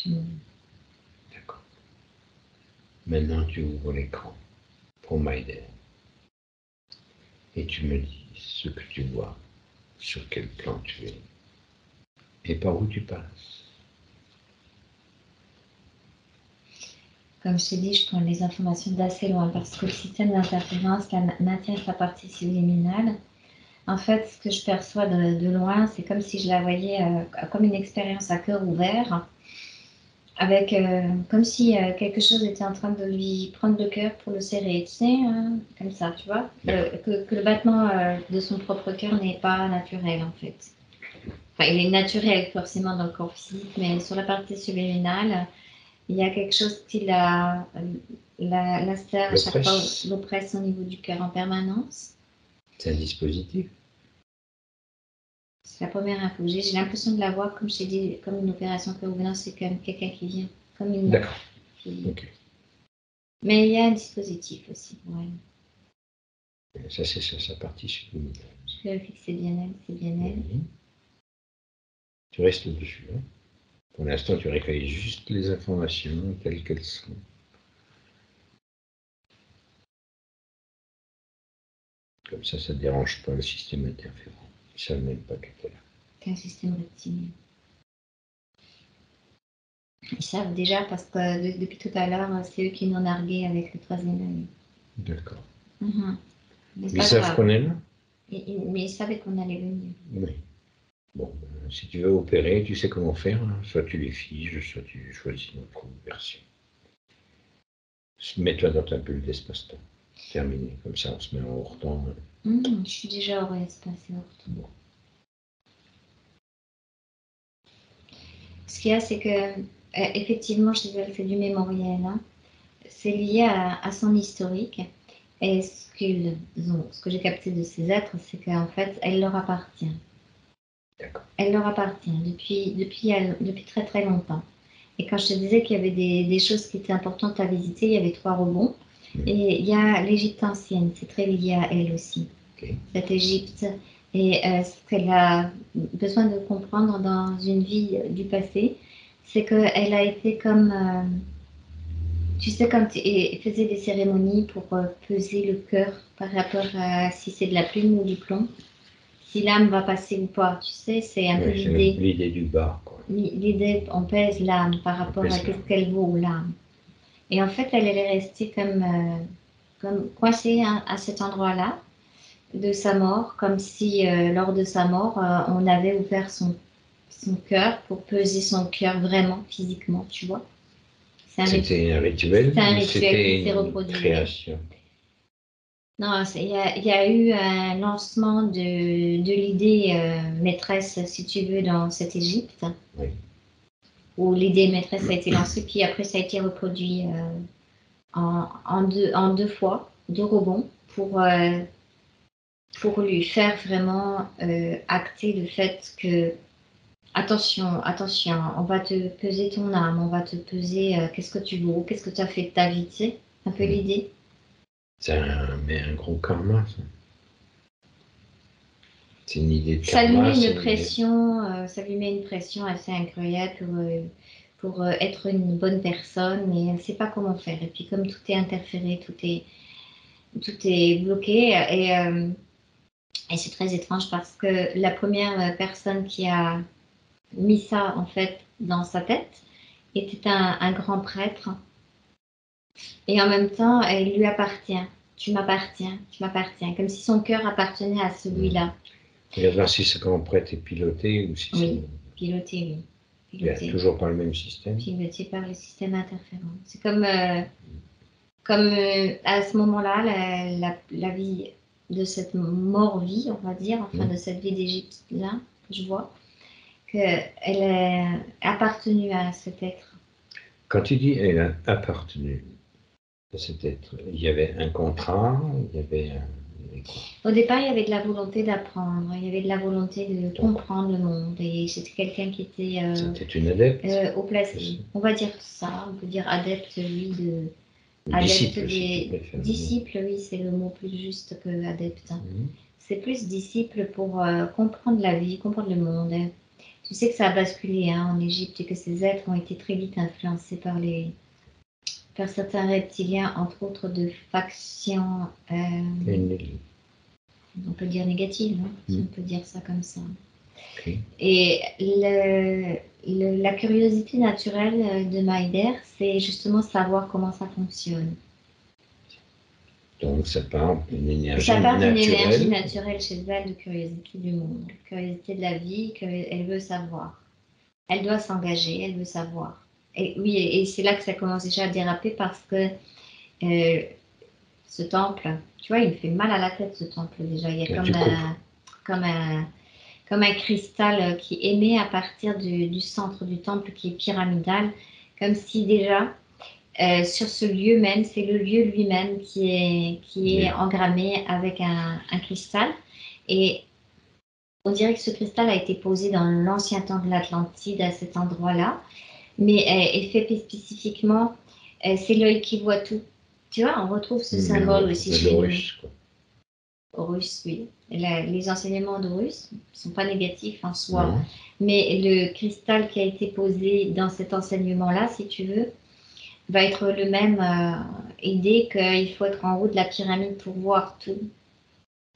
D'accord. Maintenant, tu ouvres l'écran pour m'aider. Et tu me dis ce que tu vois, sur quel plan tu es, et par où tu passes. Comme je t'ai dit, je prends les informations d'assez loin parce que le système d'interférence maintient sa partie subliminale. En fait, ce que je perçois de loin, c'est comme si je la voyais comme une expérience à cœur ouvert, avec comme si quelque chose était en train de lui prendre le cœur pour le serrer, tu sais, comme ça, tu vois, que le battement de son propre cœur n'est pas naturel en fait. Enfin, il est naturel forcément dans le corps physique, mais sur la partie subliminale, il y a quelque chose qui la serre à chaque fois, l'oppresse au niveau du cœur en permanence. C'est un dispositif. C'est la première info que j'ai l'impression de la voir, comme je t'ai dit, comme une opération cœur-venance, c'est comme quelqu'un qui vient, comme une... D'accord. Okay. Mais il y a un dispositif aussi, ouais. Ça, c'est sa partie subliminale. Je vérifie que c'est bien elle, c'est bien elle. Tu restes dessus. Hein. Pour l'instant, tu recueilles juste les informations telles qu'elles sont. Comme ça ne dérange pas le système interférent. Ils ne savent même pas qu'elle est là. C'est un système reptilien. Ils savent déjà parce que depuis tout à l'heure, c'est eux qui nous narguaient avec le troisième œil. D'accord. Ils savent qu'on est là? Mais ils savaient qu'on allait venir. Oui. Bon, si tu veux opérer, tu sais comment faire. Hein. Soit tu les figes, soit tu choisis une autre version. Mets-toi dans ta bulle d'espace-temps. Terminé. Comme ça, on se met en hors-temps. Je suis déjà hors espace et hors-temps. Bon. Ce qu'il y a, c'est que, effectivement, je disais que c'est du mémoriel. Hein. C'est lié à son historique. Et ce que j'ai capté de ces êtres, c'est qu'en fait, elle leur appartient. Elle leur appartient depuis très très longtemps. Et quand je te disais qu'il y avait des choses qui étaient importantes à visiter, il y avait 3 rebonds. Et il y a l'Égypte ancienne, c'est très lié à elle aussi. Cette Égypte et ce qu'elle a besoin de comprendre dans une vie du passé, c'est qu'elle a été comme... tu sais, quand elle faisait des cérémonies pour peser le cœur par rapport à si c'est de la plume ou du plomb, si l'âme va passer ou pas, tu sais, c'est un peu l'idée. L'idée du bas, quoi. L'idée, on pèse l'âme par rapport à ce qu'elle vaut, l'âme. Et en fait, elle est restée comme coincée à cet endroit-là de sa mort, comme si lors de sa mort, on avait ouvert son cœur pour peser son cœur vraiment, physiquement, tu vois. C'était un rituel. C'était un rituel qui s'est reproduit. Création. Non, il y a eu un lancement de l'idée maîtresse, si tu veux, dans cette Égypte. Oui. Où l'idée maîtresse a été lancée, puis après ça a été reproduit en deux fois, 2 rebonds, pour lui faire vraiment acter le fait que attention, on va te peser ton âme, on va te peser qu'est-ce que tu vaux, qu'est-ce que tu as fait de ta vie, tu sais, un peu l'idée. C'est un gros karma, ça. C'est une idée de ça karma. Lui met une pression, ça lui met une pression assez incroyable pour être une bonne personne, mais elle ne sait pas comment faire. Et puis comme tout est interféré, tout est bloqué, et c'est très étrange parce que la première personne qui a mis ça en fait dans sa tête était un grand prêtre, et en même temps il lui appartient. Tu m'appartiens, comme si son cœur appartenait à celui-là. Regarde voir si ce grand prêtre est piloté ou si oui, piloté, oui. Piloté. Toujours par le même système. Piloté par le système interférent. C'est comme à ce moment-là, la vie de cette mort-vie, on va dire, enfin de cette vie d'Égypte-là, je vois, qu'elle est appartenue à cet être. Quand tu dis elle a appartenu à cet être, il y avait un contrat, il y avait Au départ, il y avait de la volonté d'apprendre, il y avait de la volonté de comprendre le monde, et c'était quelqu'un qui était... c'était une adepte au placé. On va dire ça, on peut dire adepte, oui, disciple, disciple, oui, c'est le mot plus juste que adepte. C'est plus disciple pour comprendre la vie, comprendre le monde. Tu sais que ça a basculé hein, en Égypte et que ces êtres ont été très vite influencés par certains reptiliens, entre autres de factions, on peut dire négatives, hein, si on peut dire ça comme ça. Okay. Et la curiosité naturelle de Maider, c'est justement savoir comment ça fonctionne. Donc ça part d'une énergie naturelle. Ça part d'une naturelle. énergie naturelle chez elle de curiosité du monde, de curiosité de la vie, qu'elle veut savoir. Elle doit s'engager, elle veut savoir. Et oui, et c'est là que ça commence déjà à déraper parce que ce temple, tu vois, il me fait mal à la tête ce temple déjà. Il y a comme un cristal qui émet à partir du centre du temple qui est pyramidal, comme si déjà sur ce lieu même, c'est le lieu lui-même qui est engrammé avec un cristal. Et on dirait que ce cristal a été posé dans l'ancien temps de l'Atlantide à cet endroit-là, mais est fait spécifiquement, c'est l'œil qui voit tout. Tu vois, on retrouve ce symbole aussi chez nous. Horus, oui. Les enseignements d'Horus ne sont pas négatifs en soi, mais le cristal qui a été posé dans cet enseignement-là, si tu veux, va être le même idée qu'il faut être en haut de la pyramide pour voir tout.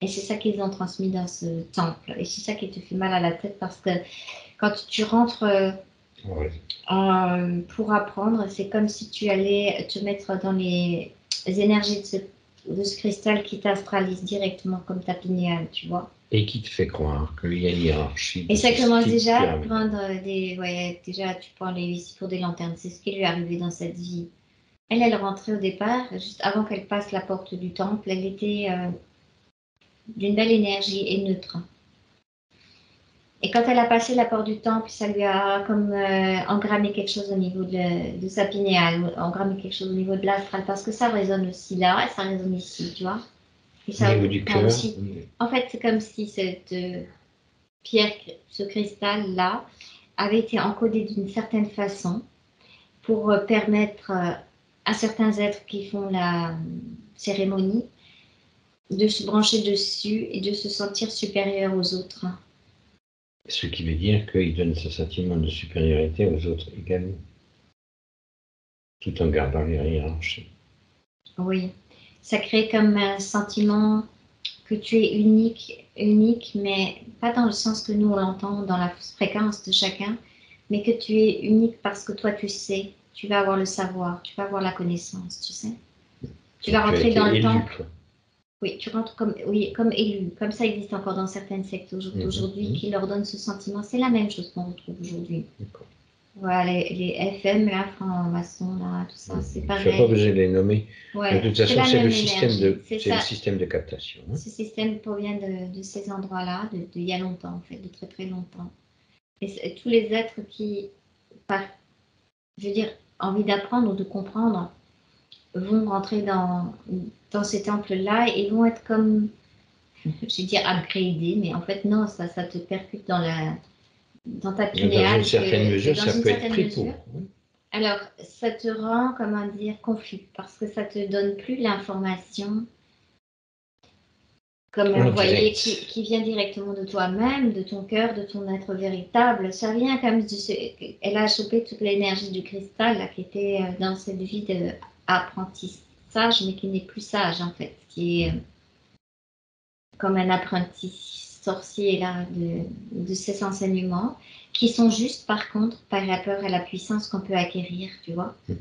Et c'est ça qu'ils ont transmis dans ce temple. Et c'est ça qui te fait mal à la tête parce que quand tu rentres pour apprendre, c'est comme si tu allais te mettre dans les énergies de ce cristal qui t'astralise directement comme ta pinéale, tu vois. Et qui te fait croire qu'il y a une hiérarchie. Et ça commence déjà à prendre des... Ouais, déjà tu prends les vis pour des lanternes. C'est ce qui lui est arrivé dans cette vie. Elle rentrait au départ, juste avant qu'elle passe la porte du temple, elle était d'une belle énergie et neutre. Et quand elle a passé la porte du temple, ça lui a comme engrammé quelque chose au niveau de sa pinéale, engrammé quelque chose au niveau de l'astral, parce que ça résonne aussi là, et ça résonne ici, tu vois. Et ça, au niveau du cœur aussi. En fait, c'est comme si cette pierre, ce cristal-là, avait été encodé d'une certaine façon pour permettre à certains êtres qui font la cérémonie de se brancher dessus et de se sentir supérieur aux autres. Ce qui veut dire qu'il donne ce sentiment de supériorité aux autres également, tout en gardant les hiérarchies. Oui, ça crée comme un sentiment que tu es unique, mais pas dans le sens que nous on l'entend dans la fréquence de chacun, mais que tu es unique parce que toi tu sais, tu vas avoir le savoir, tu vas avoir la connaissance, tu sais. Tu vas rentrer dans le temple. Oui, tu rentres comme élu, comme ça existe encore dans certaines sectes aujourd'hui qui leur donnent ce sentiment. C'est la même chose qu'on retrouve aujourd'hui. Voilà, les FM, là, francs-maçons, là, tout ça, c'est pareil. Je n'ai pas besoin de les nommer. Ouais, de toute façon, c'est le système de captation. Hein. Ce système provient de ces endroits-là, de il y a longtemps, en fait, de très très longtemps. Et tous les êtres qui, je veux dire, envie d'apprendre ou de comprendre, vont rentrer dans ces temples-là et vont être comme, je vais dire, upgradés, mais en fait, non, ça te percute dans ta pinéale. Dans une certaine mesure, ça peut être pris pour. Alors, ça te rend, comment dire, confus, parce que ça te donne plus l'information comme vous voyez, qui vient directement de toi-même, de ton cœur, de ton être véritable. Ça vient comme elle a chopé toute l'énergie du cristal là, qui était dans cette vie d'apprentissage, mais qui n'est plus sage en fait, qui est comme un apprenti sorcier là, de ces enseignements, qui sont justes par contre par rapport à la puissance qu'on peut acquérir, tu vois. Tout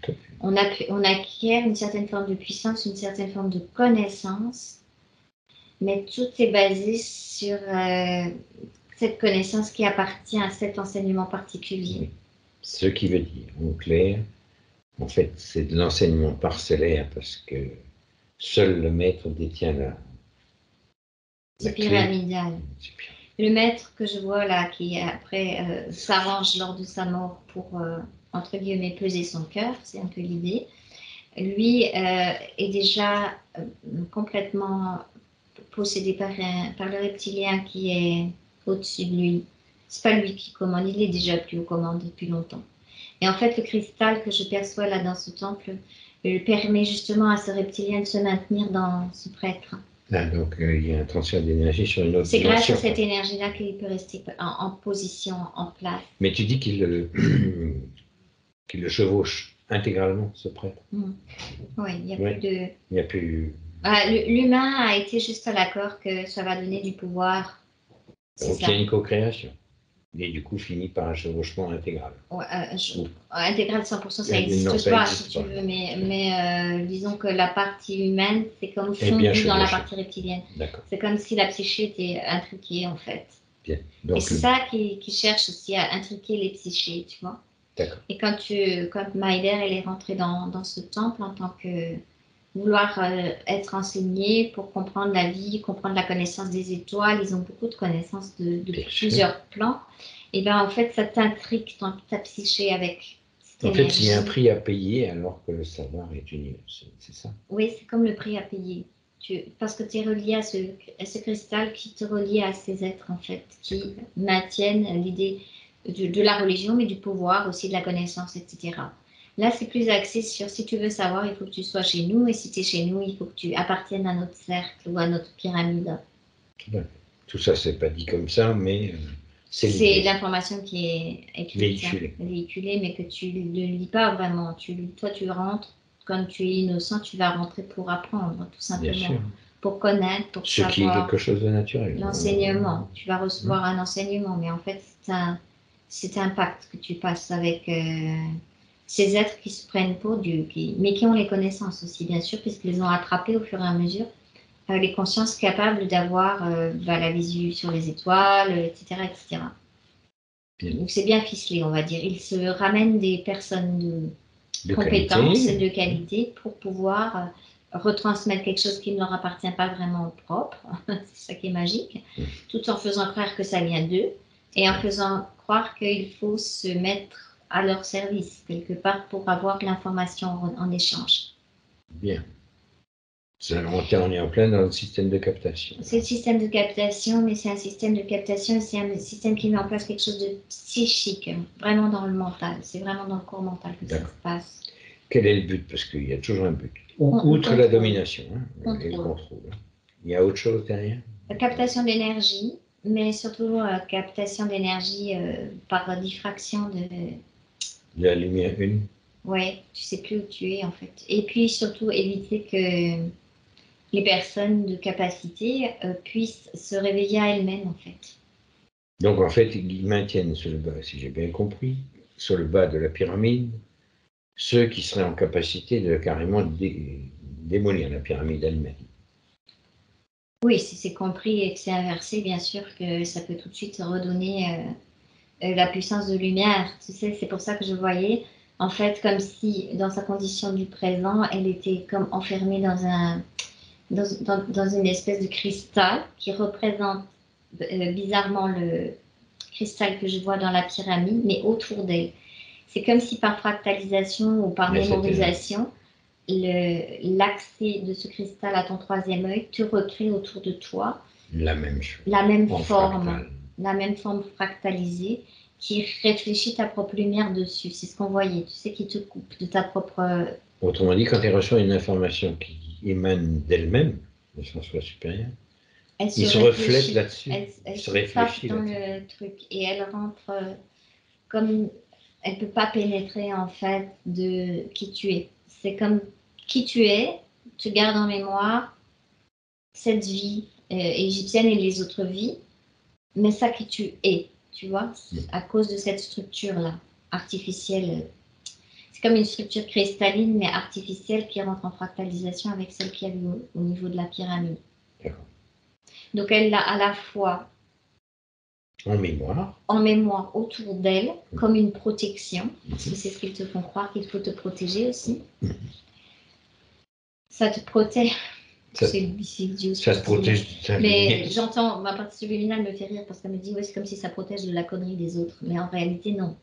à fait. On acquiert une certaine forme de puissance, une certaine forme de connaissance, mais tout est basé sur cette connaissance qui appartient à cet enseignement particulier. Oui. Ce qui veut dire, en clair, en fait, c'est de l'enseignement parcellaire parce que seul le maître détient la c'est pyramidal. Le maître que je vois là, qui après s'arrange lors de sa mort pour, entre guillemets, peser son cœur, c'est un peu l'idée, lui est déjà complètement possédé par le reptilien qui est au-dessus de lui. C'est pas lui qui commande, il est déjà plus aux commandes depuis longtemps. Et en fait, le cristal que je perçois là dans ce temple permet justement à ce reptilien de se maintenir dans ce prêtre. Ah, donc, il y a un transfert d'énergie sur une autre C'est grâce dimension, à cette quoi. énergie-là qu'il peut rester en position, en place. Mais tu dis qu'il qu'il le chevauche intégralement, ce prêtre. Oui, il n'y a Oui. plus de... Il n'y a plus... L'humain a été juste à l'accord que ça va donner du pouvoir. C'est Donc, ça. il y a une co-création. Et du coup, finit par un chevauchement intégral. Ouais, intégral 100%, ça Non, n'existe ça pas, n'existe si tu pas. veux, mais disons que la partie humaine, c'est comme Et bien fondu dans la chevauché. partie reptilienne. D'accord. C'est comme si la psyché était intriquée, en fait. Bien. Et Donc, c'est ça qui cherche aussi à intriquer les psychés, tu vois. d'accord. Et quand Maïder, elle est rentrée dans ce temple en tant que vouloir être enseignée pour comprendre la vie, comprendre la connaissance des étoiles, ils ont beaucoup de connaissances de plusieurs plans, et bien en fait ça t'intrigue dans ta psyché avec cette En fait, il y a un énergie. prix à payer alors que le savoir est universel, c'est ça? Oui, c'est comme le prix à payer. Parce que tu es relié à ce cristal qui te relie à ces êtres en fait, qui maintiennent l'idée de la religion, mais du pouvoir aussi, de la connaissance, etc. Là, c'est plus axé sur si tu veux savoir, il faut que tu sois chez nous, et si tu es chez nous, il faut que tu appartiennes à notre cercle ou à notre pyramide. Tout ça, c'est pas dit comme ça, mais c'est C'est l'idée. l'information qui est écrite, véhiculée, mais que tu ne lis pas vraiment. Toi, tu rentres, comme tu es innocent, tu vas rentrer pour apprendre, tout simplement. Bien sûr. Pour connaître, pour Ce qui est savoir. quelque chose de naturel. L'enseignement. Tu vas recevoir un enseignement, mais en fait, c'est un pacte que tu passes avec ces êtres qui se prennent pour Dieu, mais qui ont les connaissances aussi, bien sûr, puisqu'ils ont attrapé au fur et à mesure les consciences capables d'avoir la visu sur les étoiles, etc., etc. Donc c'est bien ficelé, on va dire. Ils se ramènent des personnes de compétences et de qualité pour pouvoir retransmettre quelque chose qui ne leur appartient pas vraiment au propre, c'est ça qui est magique, tout en faisant croire que ça vient d'eux et en faisant croire qu'il faut se mettre à leur service quelque part pour avoir l'information en échange. Bien. On est en plein dans le système de captation. C'est le système de captation, mais c'est un système de captation, c'est un système qui met en place quelque chose de psychique, vraiment dans le mental. C'est vraiment dans le corps mental que ça se passe. Quel est le but? Parce qu'il y a toujours un but. Outre la domination et le contrôle. Il y a autre chose derrière? La captation d'énergie, mais surtout captation d'énergie par diffraction de la lumière une. Ouais, tu sais plus où tu es en fait. Et puis surtout éviter que les personnes de capacité puissent se réveiller à elles-mêmes en fait. Donc en fait, ils maintiennent sur le bas, si j'ai bien compris, sur le bas de la pyramide, ceux qui seraient en capacité de carrément démolir la pyramide elle-même. Oui, si c'est compris et que c'est inversé, bien sûr que ça peut tout de suite redonner la puissance de lumière. Tu sais, c'est pour ça que je voyais, en fait, comme si dans sa condition du présent, elle était comme enfermée dans une espèce de cristal qui représente bizarrement le cristal que je vois dans la pyramide, mais autour d'elle. C'est comme si par fractalisation ou par mémorisation, l'accès de ce cristal à ton troisième œil te recrée autour de toi la même chose, la même forme, la même forme fractalisée qui réfléchit ta propre lumière dessus. C'est ce qu'on voyait, tu sais, qui te coupe de ta propre... Autrement dit, quand tu reçois une information qui émane d'elle-même, de son soi supérieur, il se reflète là-dessus. Elle se réfléchit dans le truc et elle rentre comme... Elle ne peut pas pénétrer en fait de qui tu es. C'est comme qui tu es, tu gardes en mémoire cette vie égyptienne et les autres vies, mais ça qui tu es, tu vois, à cause de cette structure-là, artificielle. C'est comme une structure cristalline, mais artificielle qui rentre en fractalisation avec celle qu'il y a au niveau de la pyramide. Donc elle l'a à la fois en mémoire autour d'elle, comme une protection, parce que c'est ce qu'ils te font croire qu'il faut te protéger aussi. Ça te protège. C'est idiot. Ça te protège. Mais j'entends, ma partie subliminale me fait rire parce qu'elle me dit, ouais, c'est comme si ça protège de la connerie des autres. Mais en réalité, non.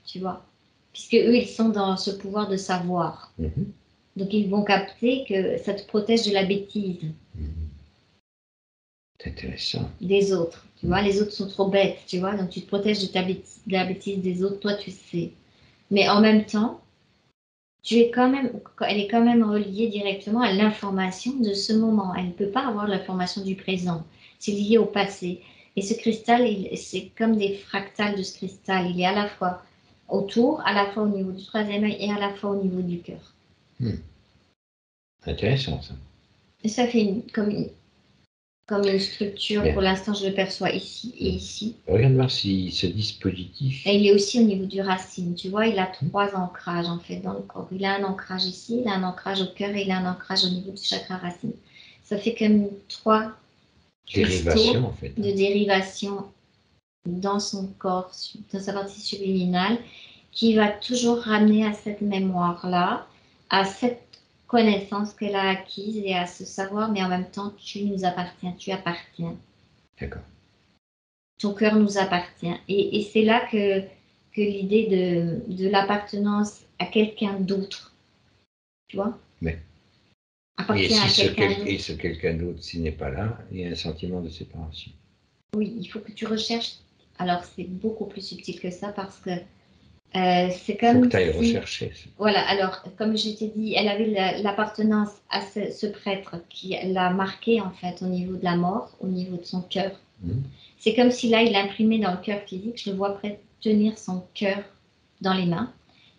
Tu vois. Puisque eux, ils sont dans ce pouvoir de savoir. Donc, ils vont capter que ça te protège de la bêtise. C'est intéressant. Des autres. Tu vois, les autres sont trop bêtes, tu vois. Donc, tu te protèges de la bêtise des autres. Toi, tu sais. Mais en même temps, elle est quand même reliée directement à l'information de ce moment. Elle ne peut pas avoir l'information du présent. C'est lié au passé. Et ce cristal, c'est comme des fractales de ce cristal. Il est à la fois autour, à la fois au niveau du troisième œil et à la fois au niveau du cœur. Intéressant, ça. Et ça fait comme une structure. Bien. Pour l'instant, je le perçois ici et ici. Regarde voir si ce dispositif... Et il est aussi au niveau du racine. Tu vois, il a 3 ancrages en fait dans le corps. Il a un ancrage ici, il a un ancrage au cœur et il a un ancrage au niveau du chakra racine. Ça fait comme 3 Dérivation, cristaux en fait. de dérivation dans son corps, dans sa partie subliminale, qui va toujours ramener à cette mémoire-là, à cette connaissance qu'elle a acquise et à ce savoir, mais en même temps, tu nous appartiens, tu appartiens. D'accord. Ton cœur nous appartient. Et c'est là que l'idée de l'appartenance à quelqu'un d'autre, tu vois, Mais, appartient à quelqu'un d'autre. et ce quelqu'un d'autre, s'il n'est pas là, il y a un sentiment de séparation. Oui, il faut que tu recherches. Alors, c'est beaucoup plus subtil que ça parce que c'est comme il faut que tu ailles rechercher. Voilà, alors, comme je t'ai dit, elle avait l'appartenance à ce prêtre qui l'a marqué, en fait, au niveau de la mort, au niveau de son cœur. C'est comme si là, il imprimait dans le cœur physique, je le vois près tenir son cœur dans les mains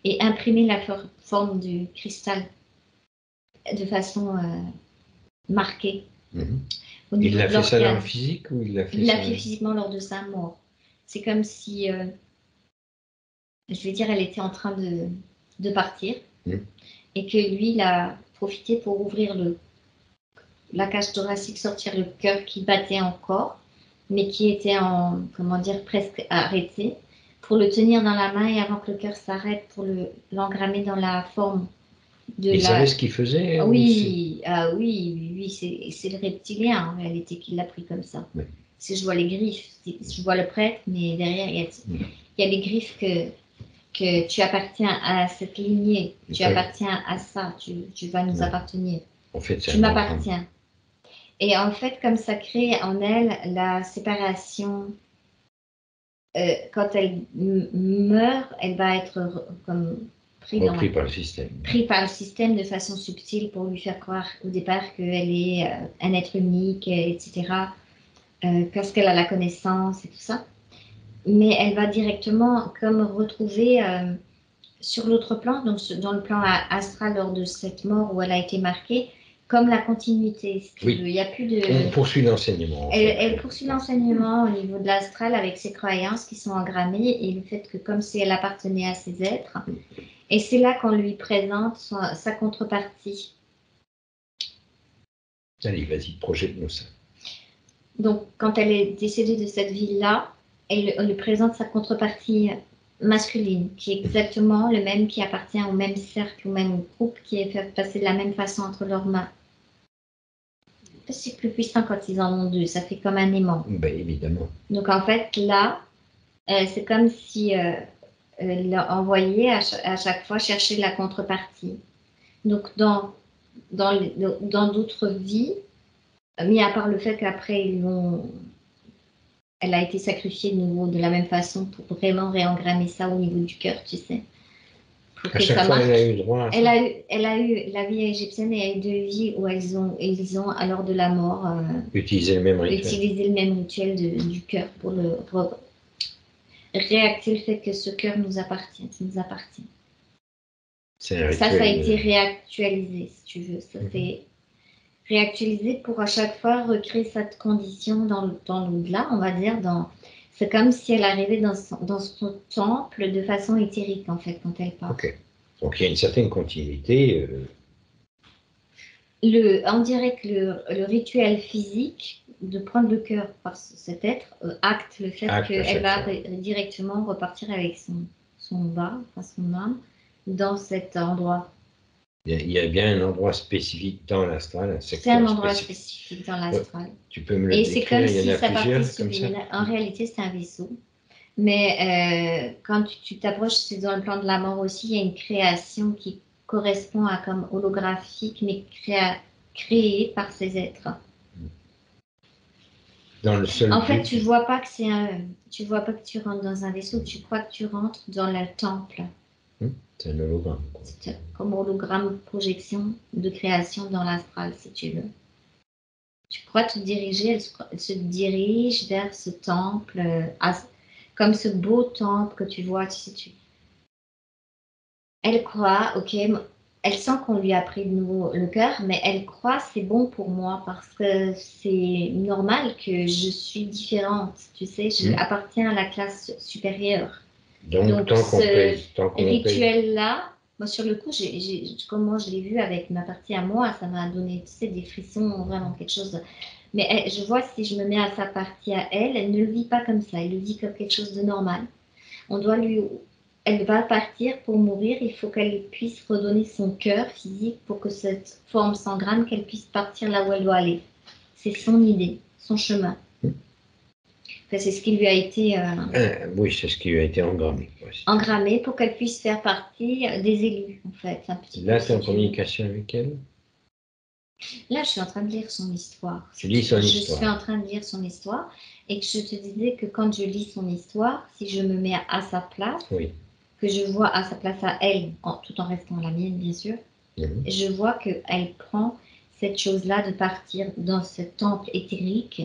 et imprimer la forme du cristal de façon marquée. Il l'a fait ça dans le physique ou il l'a fait Il l'a fait physiquement lors de sa mort. C'est comme si, je vais dire, elle était en train de partir et que lui, il a profité pour ouvrir la cage thoracique, sortir le cœur qui battait encore, mais qui était en, comment dire, presque arrêté, pour le tenir dans la main et avant que le cœur s'arrête, pour l'engrammer dans la forme de il savait ce qu'il faisait oui, c'est le reptilien en réalité qui l'a pris comme ça. Oui. Si je vois les griffes, je vois le prêtre, mais derrière, il y a les griffes que tu appartiens à cette lignée, tu appartiens à ça, tu vas nous appartenir. En fait, tu m'appartiens. Et en fait, comme ça crée en elle la séparation, quand elle meurt, elle va être comme repris par le système. Pris par le système de façon subtile pour lui faire croire au départ qu'elle est un être unique, etc. Parce qu'elle a la connaissance et tout ça. Mais elle va directement comme retrouver sur l'autre plan, donc dans le plan astral lors de cette mort où elle a été marquée, comme la continuité. Si tu veux. Il y a plus de... On poursuit l'enseignement. Elle poursuit l'enseignement au niveau de l'astral avec ses croyances qui sont engrammées et le fait que comme si elle appartenait à ces êtres. Et c'est là qu'on lui présente sa contrepartie. Allez, vas-y, projette-nous ça. Donc, quand elle est décédée de cette vie-là, on lui présente sa contrepartie masculine, qui est exactement le même, qui appartient au même cercle, au même groupe, qui est fait passer de la même façon entre leurs mains. C'est plus puissant quand ils en ont deux, ça fait comme un aimant. Ben, évidemment. Donc, en fait, là, c'est comme si elle envoyait à chaque fois chercher la contrepartie. Donc, dans d'autres vies, mis à part le fait qu'après, elle a été sacrifiée de nouveau de la même façon pour vraiment réengrammer ça au niveau du cœur, tu sais. Pour à que chaque ça fois, marche. elle a eu droit à ça. Elle a eu, la vie égyptienne, et a eu 2 vies où ils ont à l'heure de la mort, utilisé le même rituel. Utilisé le même rituel du cœur pour réacter le fait que ce cœur nous appartient, qui nous appartient. Ça a été réactualisé, si tu veux. Ça s'est réactualisé pour à chaque fois recréer cette condition dans l'au-delà, on va dire. C'est comme si elle arrivait dans son temple de façon éthérique, en fait, quand elle part. Ok. Donc il y a une certaine continuité. On dirait que le rituel physique de prendre le cœur par cet être acte le fait qu'elle va directement repartir avec son bas, enfin son âme, dans cet endroit. Il y a bien un endroit spécifique dans l'astral. C'est un endroit spécifique dans l'astral. Tu peux me le décrire? Et c'est comme il y en a si sa plusieurs partie comme ça. En réalité, c'est un vaisseau. Mais quand tu t'approches, c'est dans le plan de la mort aussi, il y a une création qui correspond à comme holographique, mais créée par ces êtres. Dans le seul en fait, tu vois pas que tu vois pas que tu rentres dans un vaisseau, tu crois que tu rentres dans le temple. C'est un hologramme. C'est comme hologramme projection de création dans l'astral, si tu veux. Tu crois te diriger, elle se dirige vers ce temple, comme ce beau temple que tu vois, tu sais, elle croit, ok, elle sent qu'on lui a pris de nouveau le cœur, mais elle croit c'est bon pour moi parce que c'est normal que je suis différente, tu sais, j'appartiens à la classe supérieure. Donc tant qu'on rituel-là, moi sur le coup, comment je l'ai vu avec ma partie à moi, ça m'a donné, tu sais, des frissons, vraiment quelque chose. Mais je vois si je me mets à sa partie à elle, elle ne le vit pas comme ça, elle le vit comme quelque chose de normal. Elle va partir pour mourir, il faut qu'elle puisse redonner son cœur physique pour que cette forme s'engramme, qu'elle puisse partir là où elle doit aller. C'est son idée, son chemin. Enfin, c'est ce qui lui a été... oui, c'est ce qui lui a été engrammé. Engrammé pour qu'elle puisse faire partie des élus, en fait. Là, tu es en communication avec elle? Là, je suis en train de lire son histoire. Tu lis son histoire. Je suis en train de lire son histoire et que je te disais que quand je lis son histoire, si je me mets à sa place, oui. que je vois à sa place à elle, tout en restant à la mienne, bien sûr, je vois qu'elle prend cette chose-là de partir dans ce temple éthérique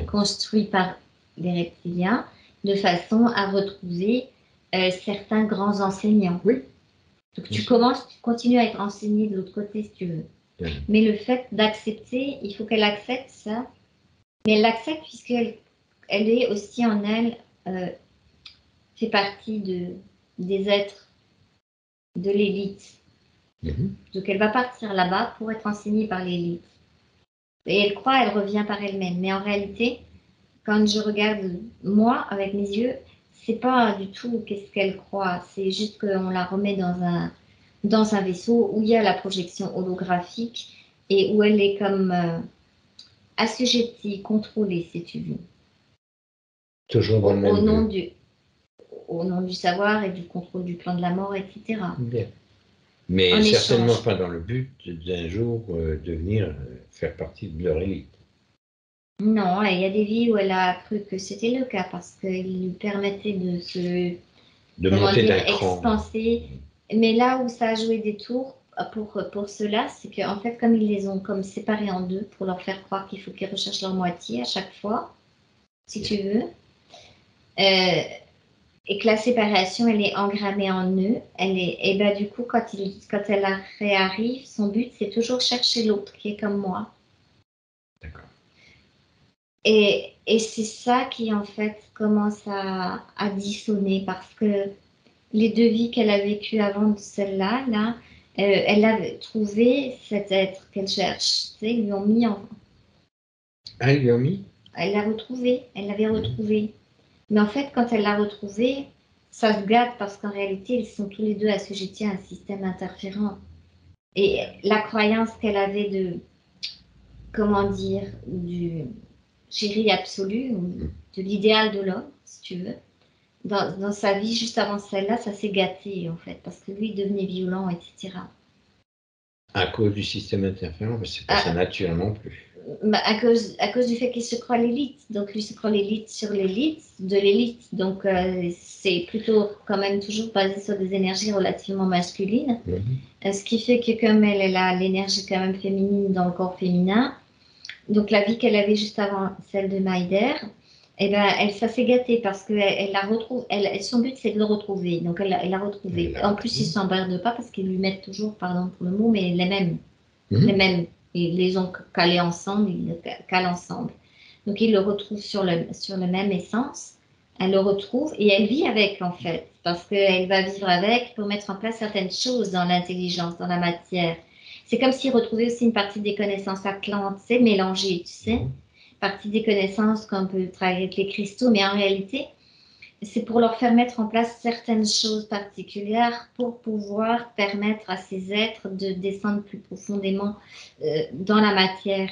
construit par des reptiliens de façon à retrouver certains grands enseignants. Oui. Donc tu continues à être enseigné de l'autre côté si tu veux. Mais le fait d'accepter, il faut qu'elle accepte ça. Mais elle l'accepte puisqu'elle est aussi en elle, fait partie des êtres de l'élite. Donc elle va partir là-bas pour être enseignée par l'élite. Et elle croit, elle revient par elle-même. Mais en réalité, quand je regarde moi avec mes yeux, c'est pas du tout qu'est-ce qu'elle croit. C'est juste qu'on la remet dans un vaisseau où il y a la projection holographique et où elle est comme assujettie, contrôlée, si tu veux. Toujours dans le même au nom du savoir et du contrôle du plan de la mort, etc. Bien. Mais certainement pas dans le but d'un jour devenir faire partie de leur élite. Non, il y a des vies où elle a cru que c'était le cas parce qu'il lui permettait de monter d'un cran. expanser. Mais là où ça a joué des tours pour cela, c'est qu'en fait, comme ils les ont comme séparés en deux pour leur faire croire qu'il faut qu'ils recherchent leur moitié à chaque fois, si tu veux, et que la séparation, elle est engrammée en eux, et ben du coup, quand elle réarrive, son but, c'est toujours chercher l'autre qui est comme moi. D'accord. Et c'est ça qui, en fait, commence à dissonner parce que les deux vies qu'elle a vécues avant de celle-là, elle a trouvé cet être qu'elle cherche. Tu sais, ils lui ont mis en... Ah, ils lui ont mis? Elle l'a retrouvé, elle l'avait retrouvé. Mais en fait, quand elle l'a retrouvé, ça se gâte parce qu'en réalité, ils sont tous les deux assujettis à un système interférent. Et la croyance qu'elle avait comment dire, du chéri absolu, ou de l'idéal de l'homme, si tu veux, dans sa vie juste avant celle-là, ça s'est gâté en fait, parce que lui devenait violent, etc. À cause du système interférent, mais c'est pas sa nature non plus. À cause du fait qu'il se croit l'élite, donc lui se croit l'élite sur l'élite, de l'élite, donc c'est plutôt quand même toujours basé sur des énergies relativement masculines, ce qui fait que comme elle a l'énergie quand même féminine dans le corps féminin, donc la vie qu'elle avait juste avant celle de Maïder, eh ben, ça s'est gâté parce que elle la retrouve. Son but, c'est de le retrouver. Donc, elle l'a retrouvé. En plus, ils ne s'emmerdent pas parce qu'ils lui mettent toujours, pardon pour le mot, mais les mêmes. Les mêmes. Ils les ont calés ensemble, ils le calent ensemble. Donc, ils le retrouvent sur le même essence. Elle le retrouve et elle vit avec, en fait. Parce qu'elle va vivre avec pour mettre en place certaines choses dans l'intelligence, dans la matière. C'est comme s'il retrouvait aussi une partie des connaissances atlantes, c'est mélangé, tu sais. Partie des connaissances qu'on peut travailler avec les cristaux, mais en réalité, c'est pour leur faire mettre en place certaines choses particulières pour pouvoir permettre à ces êtres de descendre plus profondément dans la matière.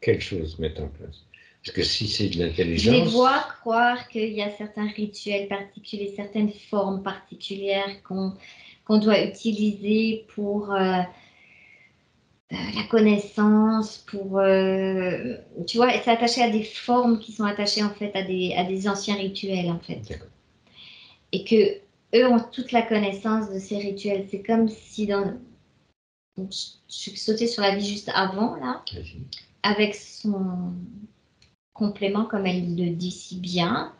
Quelle chose mettre en place? Parce que si c'est de l'intelligence... Je les vois croire qu'il y a certains rituels particuliers, certaines formes particulières qu'on doit utiliser pour... la connaissance, pour, tu vois, c'est attaché à des formes qui sont attachées en fait à des anciens rituels en fait. Et que eux ont toute la connaissance de ces rituels. C'est comme si donc, je suis sautée sur la vie juste avant, là, avec son complément, comme elle le dit si bien.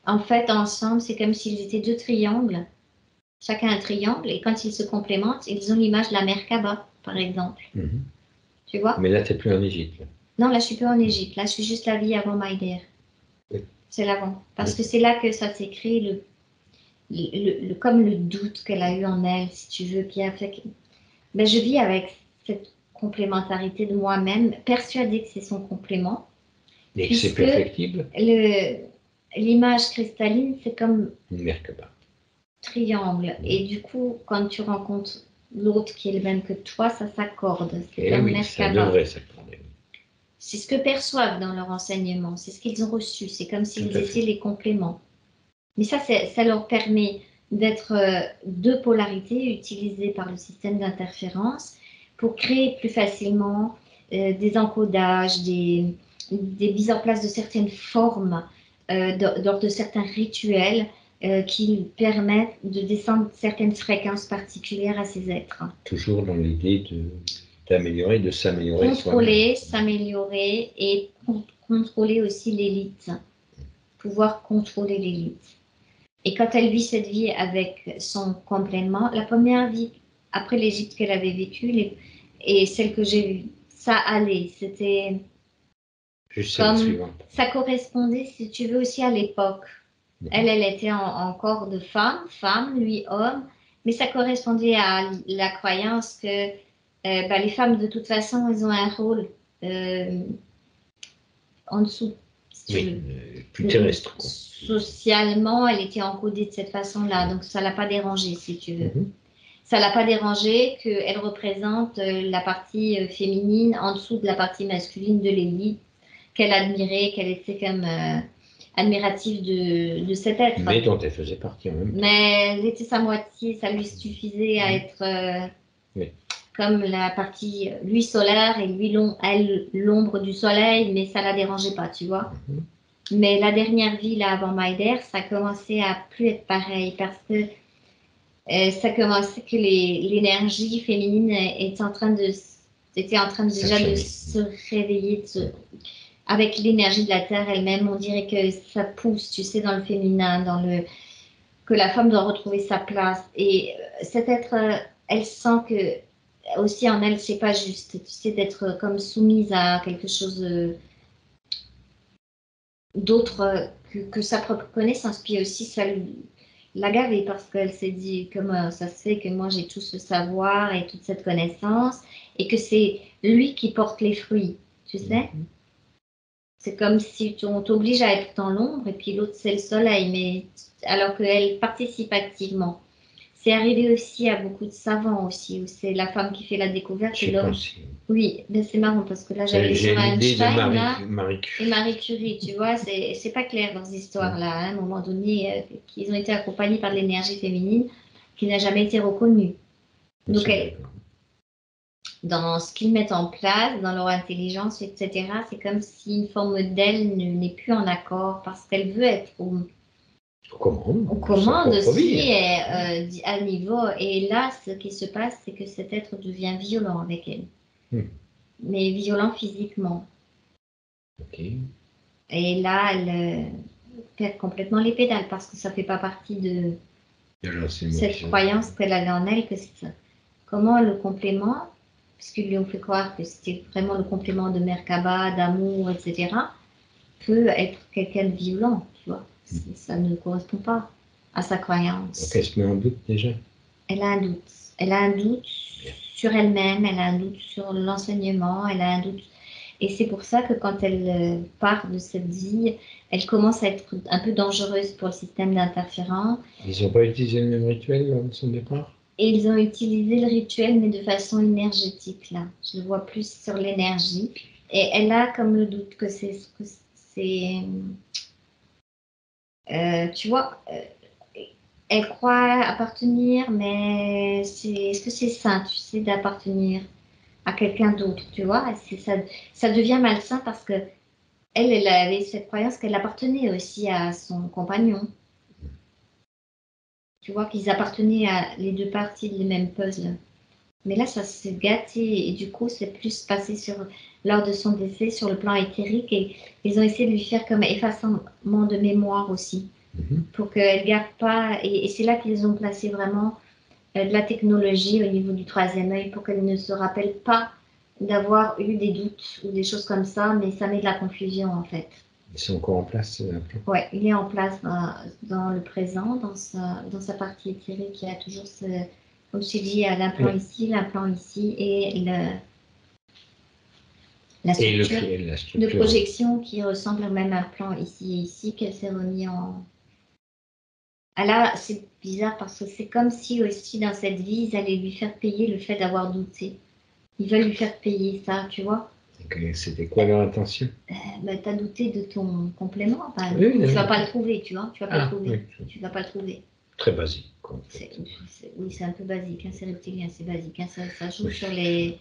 En fait, ensemble, c'est comme s'ils étaient deux triangles, chacun un triangle, et quand ils se complémentent, ils ont l'image de la Merkaba, par exemple. Tu vois? Mais là, tu n'es plus en Égypte. Là. Non, là, je suis plus en Égypte. Là, je suis juste la vie avant Maïder. Oui. C'est l'avant. Parce que c'est là que ça s'écrit, comme le doute qu'elle a eu en elle, si tu veux, qui a fait que... Ben, je vis avec cette complémentarité de moi-même, persuadée que c'est son complément. Et que c'est perfectible. L'image cristalline, c'est comme une Merkaba. Triangle. Et du coup, quand tu rencontres l'autre qui est le même que toi, ça s'accorde. C'est comme oui, Merkaba. Ça devrait s'accorder. C'est ce que perçoivent dans leur enseignement, c'est ce qu'ils ont reçu, c'est comme s'ils étaient les compléments. Mais ça leur permet d'être deux polarités utilisées par le système d'interférence pour créer plus facilement des encodages, des mises en place de certaines formes, de certains rituels qui permettent de descendre certaines fréquences particulières à ces êtres. Toujours dans l'idée d'améliorer, de s'améliorer. Contrôler, s'améliorer et contrôler aussi l'élite. Pouvoir contrôler l'élite. Et quand elle vit cette vie avec son complément, la première vie après l'Égypte qu'elle avait vécue et celle que j'ai vue, ça allait. C'était comme ça correspondait, si tu veux, aussi à l'époque. Elle était en corps de femme, lui homme, mais ça correspondait à la croyance que les femmes, de toute façon, elles ont un rôle en dessous. Si plus terrestre. Quoi. Socialement, elle était encodée de cette façon-là, donc ça ne l'a pas dérangée, si tu veux. Ça ne l'a pas dérangée qu'elle représente la partie féminine en dessous de la partie masculine de l'élite, qu'elle admirait, qu'elle était comme admirative de cet être. Mais dont elle faisait partie en même temps. Mais elle était sa moitié, ça lui suffisait à être comme la partie, lui solaire et lui elle l'ombre du soleil, mais ça la dérangeait pas, tu vois. Mais la dernière vie, là, avant Maïder, ça commençait à plus être pareil parce que ça commençait que l'énergie féminine était en train déjà de se réveiller avec l'énergie de la terre elle-même. On dirait que ça pousse, tu sais, dans le féminin, que la femme doit retrouver sa place. Et cet être, elle sent que aussi en elle, c'est pas juste, tu sais, d'être comme soumise à quelque chose d'autre que sa propre connaissance. Puis aussi, ça l'a gavée parce qu'elle s'est dit comment ça se fait que moi j'ai tout ce savoir et toute cette connaissance et que c'est lui qui porte les fruits, tu sais. C'est comme si on t'oblige à être dans l'ombre et puis l'autre c'est le soleil, mais alors qu'elle participe activement. C'est arrivé aussi à beaucoup de savants aussi, où c'est la femme qui fait la découverte et l'homme. Oui, mais c'est marrant parce que là j'avais sur Einstein et Marie Curie, tu vois, c'est pas clair dans ces histoires-là. À un moment donné, qu'ils ont été accompagnés par de l'énergie féminine qui n'a jamais été reconnue. Donc dans ce qu'ils mettent en place, dans leur intelligence, etc., c'est comme si une forme d'elle n'est plus en accord parce qu'elle veut être aux commandes aussi à niveau. Et là, ce qui se passe, c'est que cet être devient violent avec elle. Mais violent physiquement. Et là, elle perd complètement les pédales parce que ça ne fait pas partie de cette croyance qu'elle avait en elle. Comment le complément, puisqu'ils lui ont fait croire que c'était vraiment le complément de Merkaba, d'amour, etc., peut être quelqu'un de violent, tu vois. Ça ne correspond pas à sa croyance. Donc elle se met en doute déjà. Elle a un doute. Elle a un doute sur elle-même, elle a un doute sur l'enseignement, elle a un doute. Et c'est pour ça que quand elle part de cette vie, elle commence à être un peu dangereuse pour le système d'interférence. Ils n'ont pas utilisé le même rituel lors de son départ? Et ils ont utilisé le rituel, mais de façon énergétique, là. Je le vois plus sur l'énergie. Et elle a comme le doute que c'est... tu vois, elle croit appartenir, mais est-ce que c'est sain, tu sais, d'appartenir à quelqu'un d'autre, tu vois? Ça devient malsain parce que elle avait cette croyance qu'elle appartenait aussi à son compagnon. Tu vois qu'ils appartenaient à les deux parties du même puzzle. Mais là, ça s'est gâté et du coup, c'est plus passé lors de son décès sur le plan éthérique et ils ont essayé de lui faire comme effacement de mémoire aussi pour qu'elle garde pas. Et c'est là qu'ils ont placé vraiment de la technologie au niveau du troisième œil pour qu'elle ne se rappelle pas d'avoir eu des doutes ou des choses comme ça, mais ça met de la confusion en fait. Ils sont encore en place, ces implants? Ouais, il est en place dans le présent, dans sa partie éthérique, il y a toujours comme je t'ai dit, il y a l'implant ici, l'implant ici et la structure la structure de projection qui ressemble au même implant ici et ici qu'elle s'est remis en. Ah là, c'est bizarre parce que c'est comme si aussi dans cette vie, ils allaient lui faire payer le fait d'avoir douté. Ils veulent lui faire payer ça, tu vois. C'était quoi leur intention? Bah, tu as douté de ton complément. Bah, Oui, tu ne vas oui. pas le trouver, tu vois. Tu vas pas le trouver. Oui. Tu vas pas le trouver. Très basique, quoi, en fait. Oui, c'est un peu basique. Hein, c'est reptilien, c'est basique. Hein, ça joue sur les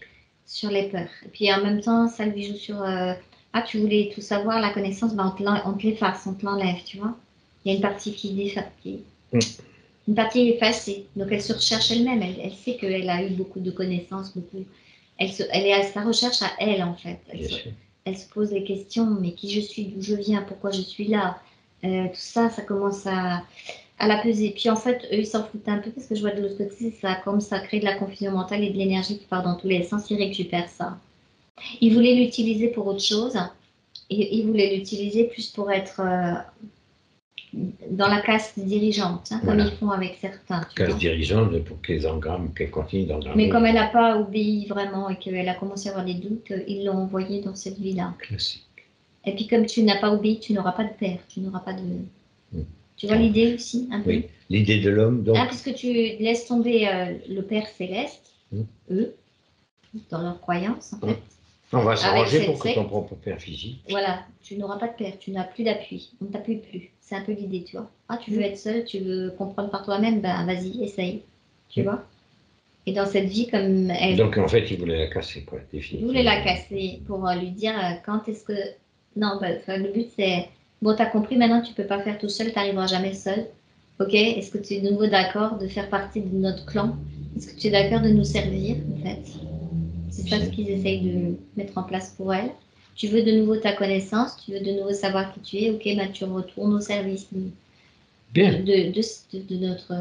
peurs. Et puis en même temps, ça lui joue sur. Ah, tu voulais tout savoir, la connaissance, bah, on te l'efface, on te l'enlève, tu vois. Il y a une partie une partie effacée. Donc elle se recherche elle-même. Elle sait qu'elle a eu beaucoup de connaissances, beaucoup. Elle est à sa recherche à elle, en fait. Elle se pose des questions, mais qui je suis, d'où je viens, pourquoi je suis là. Tout ça, ça commence à la peser. Puis en fait, eux, ils s'en foutent un peu parce que je vois de l'autre côté, comme ça crée de la confusion mentale et de l'énergie qui part dans tous les sens, ils récupèrent ça. Ils voulaient l'utiliser pour autre chose. Et ils voulaient l'utiliser plus pour être dans la caste dirigeante, hein, comme ils font avec certains. Caste dirigeante pour qu'elles engramment, qu'elles continuent d'engrammer. Mais comme elle n'a pas obéi vraiment et qu'elle a commencé à avoir des doutes, ils l'ont envoyée dans cette vie-là. Classique. Et puis comme tu n'as pas obéi, tu n'auras pas de père, tu n'auras pas de. Tu vois l'idée aussi, un peu. Oui, l'idée de l'homme, donc. Ah, puisque tu laisses tomber le Père céleste, eux, dans leur croyance, en fait. On va s'arranger pour que ton propre père physique. Voilà, tu n'auras pas de père, tu n'as plus d'appui, on ne t'appuie plus. C'est un peu l'idée, tu vois. Ah, tu veux être seul, tu veux comprendre par toi-même, ben vas-y, essaye, tu vois. Et dans cette vie, comme elle. Donc en fait, il voulait la casser, quoi, définitivement. Il voulait la casser pour lui dire quand est-ce que. Non, le but c'est. Bon, t'as compris, maintenant tu peux pas faire tout seul, tu n'arriveras jamais seul. Ok, est-ce que tu es de nouveau d'accord de faire partie de notre clan? Est-ce que tu es d'accord de nous servir, en fait? C'est ça ce qu'ils essayent de mettre en place pour elle. Tu veux de nouveau ta connaissance, tu veux de nouveau savoir qui tu es, ok, bah, tu retournes au service de notre.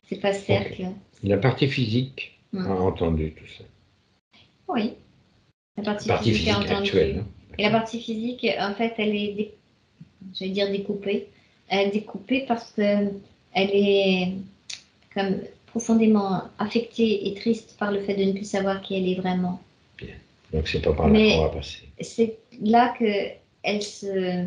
C'est pas cercle. Okay. La partie physique a entendu tout ça. Oui. La partie physique a entendu. Actuelle, et la partie physique, en fait, elle est, j'allais dire découpée. Elle est découpée parce que elle est comme profondément affectée et triste par le fait de ne plus savoir qui elle est vraiment. Bien. Donc c'est pas par là qu'on va passer. C'est là que elle se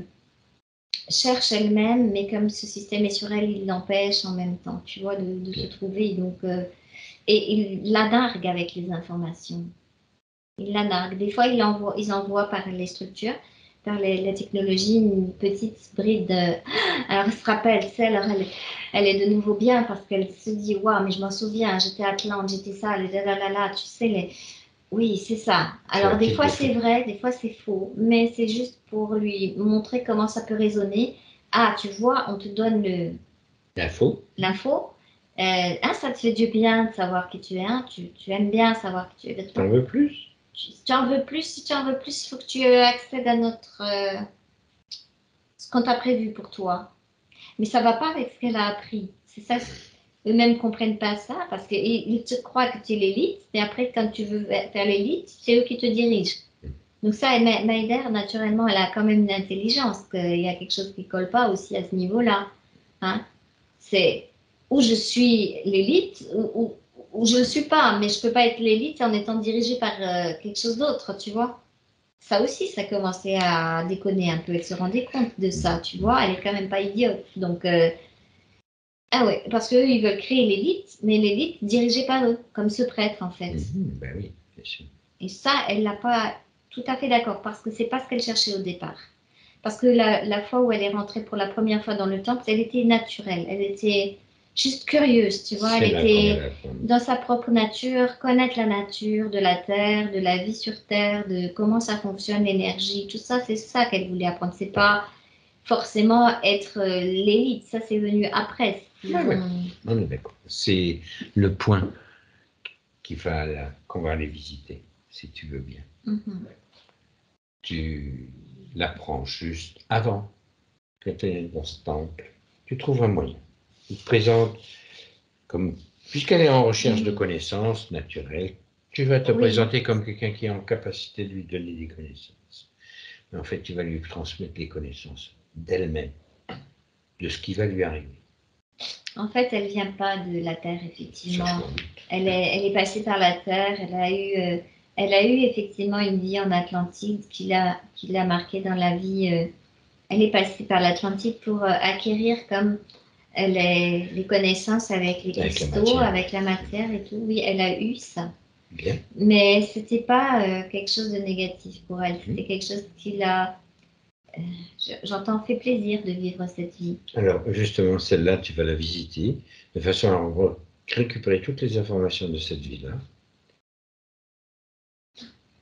cherche elle-même, mais comme ce système est sur elle, il l'empêche en même temps, tu vois, de se trouver. Donc, et il la nargue avec les informations. Il la nargue. Des fois, ils envoient par les structures, par la technologie, une petite bride de. Alors, elle se rappelle, tu sais, alors elle est de nouveau bien parce qu'elle se dit, waouh, mais je m'en souviens, j'étais à Atlante, j'étais ça, tu sais, oui, c'est ça. Alors, des fois, c'est vrai, des fois, c'est faux, mais c'est juste pour lui montrer comment ça peut résonner. Ah, tu vois, on te donne l'info. Ça te fait du bien de savoir qui tu es. Hein. Tu aimes bien savoir qui tu es. Tu en veux plus? Si tu en veux plus, il faut que tu accèdes à ce qu'on t'a prévu pour toi. Mais ça ne va pas avec ce qu'elle a appris. C'est ça. Eux-mêmes ne comprennent pas ça parce qu'ils te croient que tu es l'élite. Et après, quand tu veux faire l'élite, c'est eux qui te dirigent. Donc ça, Maïder, naturellement, elle a quand même une intelligence. Il y a quelque chose qui ne colle pas aussi à ce niveau-là. Hein. C'est où je suis l'élite ou je ne le suis pas, mais je ne peux pas être l'élite en étant dirigée par quelque chose d'autre, tu vois. Ça aussi, ça commençait à déconner un peu. Elle se rendait compte de ça, tu vois. Elle est quand même pas idiote. Donc, ah ouais, parce qu'eux, ils veulent créer l'élite, mais l'élite dirigée par eux, comme ce prêtre, en fait. Ben oui, bien sûr. Et ça, elle l'a pas tout à fait d'accord, parce que c'est pas ce qu'elle cherchait au départ. Parce que la fois où elle est rentrée pour la première fois dans le temple, elle était naturelle. Elle était juste curieuse, tu vois. Elle était dans sa propre nature, connaître la nature de la terre, de la vie sur terre, de comment ça fonctionne, l'énergie, tout ça, c'est ça qu'elle voulait apprendre. C'est pas forcément être l'élite. Ça, c'est venu après. On est d'accord. C'est le point qu'on va aller visiter, si tu veux bien. Tu l'apprends juste avant que tu es dans ce temple. Tu trouves un moyen. Il te présente comme, puisqu'elle est en recherche de connaissances naturelles, tu vas te présenter comme quelqu'un qui est en capacité de lui donner des connaissances. Mais en fait, tu vas lui transmettre les connaissances d'elle-même, de ce qui va lui arriver. En fait, elle vient pas de la Terre, effectivement. Elle est passée par la Terre. Elle a eu effectivement une vie en Atlantide qui l'a marquée dans la vie. Elle est passée par l'Atlantide pour acquérir comme les connaissances avec les cristaux, avec la matière et tout. Oui, elle a eu ça. Bien. Mais c'était pas quelque chose de négatif pour elle. C'était quelque chose qui l'a... J'entends, fait plaisir de vivre cette vie. Alors, justement, celle-là, tu vas la visiter de façon à récupérer toutes les informations de cette vie-là.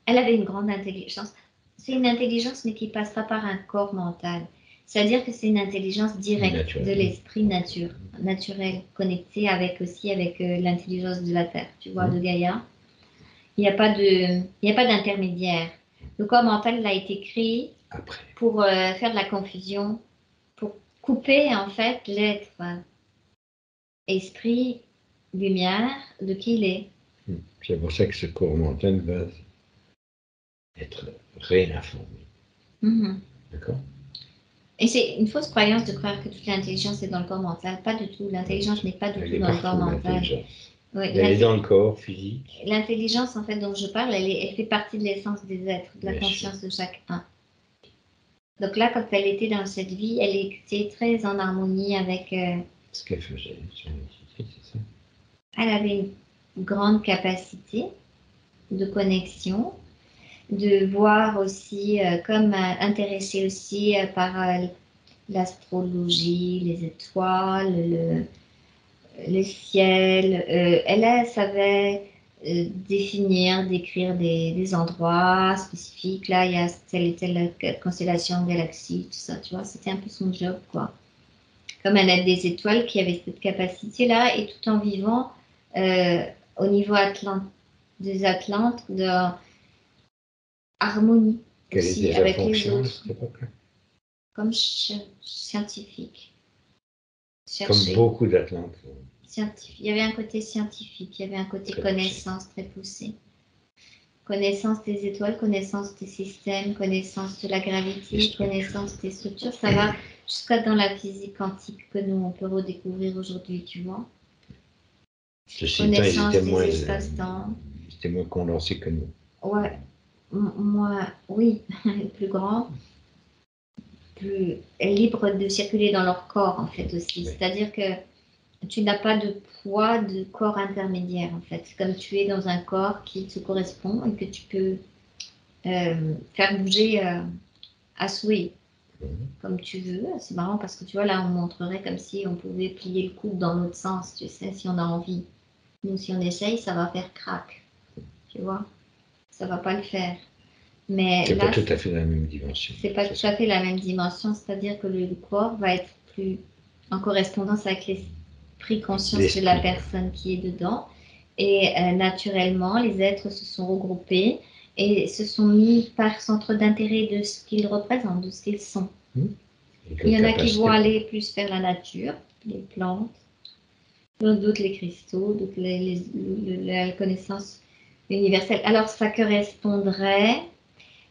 Elle avait une grande intelligence. C'est une intelligence, mais qui passe pas par un corps mental. C'est-à-dire que c'est une intelligence directe de l'esprit naturel, connectée avec l'intelligence de la Terre, tu vois, de Gaïa. Il n'y a pas d'intermédiaire. Le corps mental a été créé pour faire de la confusion, pour couper en fait l'être esprit, lumière de qui il est. C'est pour ça que ce corps mental va être réinformé. D'accord? Et c'est une fausse croyance de croire que toute l'intelligence est dans le corps mental. Pas du tout. L'intelligence n'est pas du tout dans le corps mental. Oui, elle est dans le corps physique. L'intelligence, en fait, dont je parle, elle fait partie de l'essence des êtres, de la conscience de chacun. Donc là, quand elle était dans cette vie, elle était très en harmonie avec... ce qu'elle faisait, c'est ça. Elle avait une grande capacité de connexion, de voir aussi, comme intéressée aussi par l'astrologie, les étoiles, le ciel. Elle savait décrire des endroits spécifiques. Là, il y a telle et telle constellation, galaxie, tout ça, tu vois. C'était un peu son job, quoi. Comme elle a des étoiles qui avaient cette capacité-là, et tout en vivant au niveau des Atlantes, de harmonie aussi avec les autres. Comme scientifique. Comme beaucoup d'Atlantes. Il y avait un côté scientifique, il y avait un côté connaissance très poussé. Connaissance des étoiles, connaissance des systèmes, connaissance de la gravité, connaissance des structures. Ça va jusqu'à dans la physique quantique que nous, on peut redécouvrir aujourd'hui, tu vois. Connaissance des espaces-temps. C'était moins condensé que nous. Ouais, oui, plus grand, plus libre de circuler dans leur corps, en fait, aussi. Oui. C'est-à-dire que tu n'as pas de poids de corps intermédiaire, en fait. Comme tu es dans un corps qui te correspond et que tu peux faire bouger à souhait, comme tu veux. C'est marrant parce que tu vois, là, on montrerait comme si on pouvait plier le coude dans l'autre sens, tu sais, si on a envie. Nous, si on essaye, ça va faire crack, tu vois. Ça va pas le faire. Mais c'est pas tout à fait la même dimension. C'est pas tout à fait la même dimension, c'est-à-dire que le corps va être plus en correspondance avec l'esprit conscience de la personne qui est dedans. Et naturellement, les êtres se sont regroupés et se sont mis par centre d'intérêt de ce qu'ils représentent, de ce qu'ils sont. Il y en a qui vont aller plus vers la nature, les plantes, d'autres les cristaux, d'autres la connaissance universelle. Alors, ça correspondrait,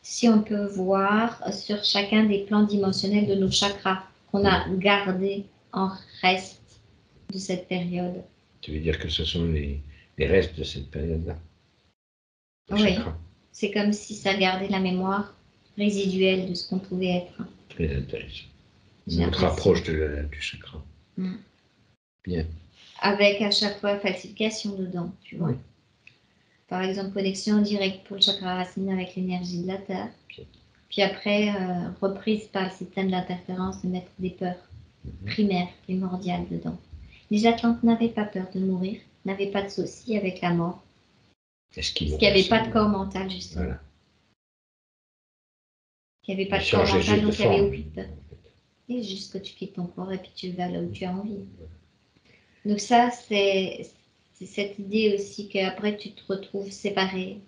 si on peut voir, sur chacun des plans dimensionnels de nos chakras qu'on a gardés en reste de cette période. Tu veux dire que ce sont les restes de cette période-là? Oui, c'est comme si ça gardait la mémoire résiduelle de ce qu'on pouvait être. Très intéressant. On te rapproche du chakra. Bien. Avec à chaque fois falsification dedans, tu vois. Oui. Par exemple, connexion directe pour le chakra racine avec l'énergie de la Terre. Puis après, reprise par le système d'interférence de mettre des peurs primaires, primordiales dedans. Les Atlantes n'avaient pas peur de mourir, n'avaient pas de souci avec la mort. Parce qu'il n'y avait pas de corps mental, justement. Voilà. Il n'y avait pas de corps mental, donc il y avait aucune peur. Et juste que tu quittes ton corps et puis tu vas là où tu as envie. Donc ça, c'est cette idée aussi qu'après tu te retrouves séparé.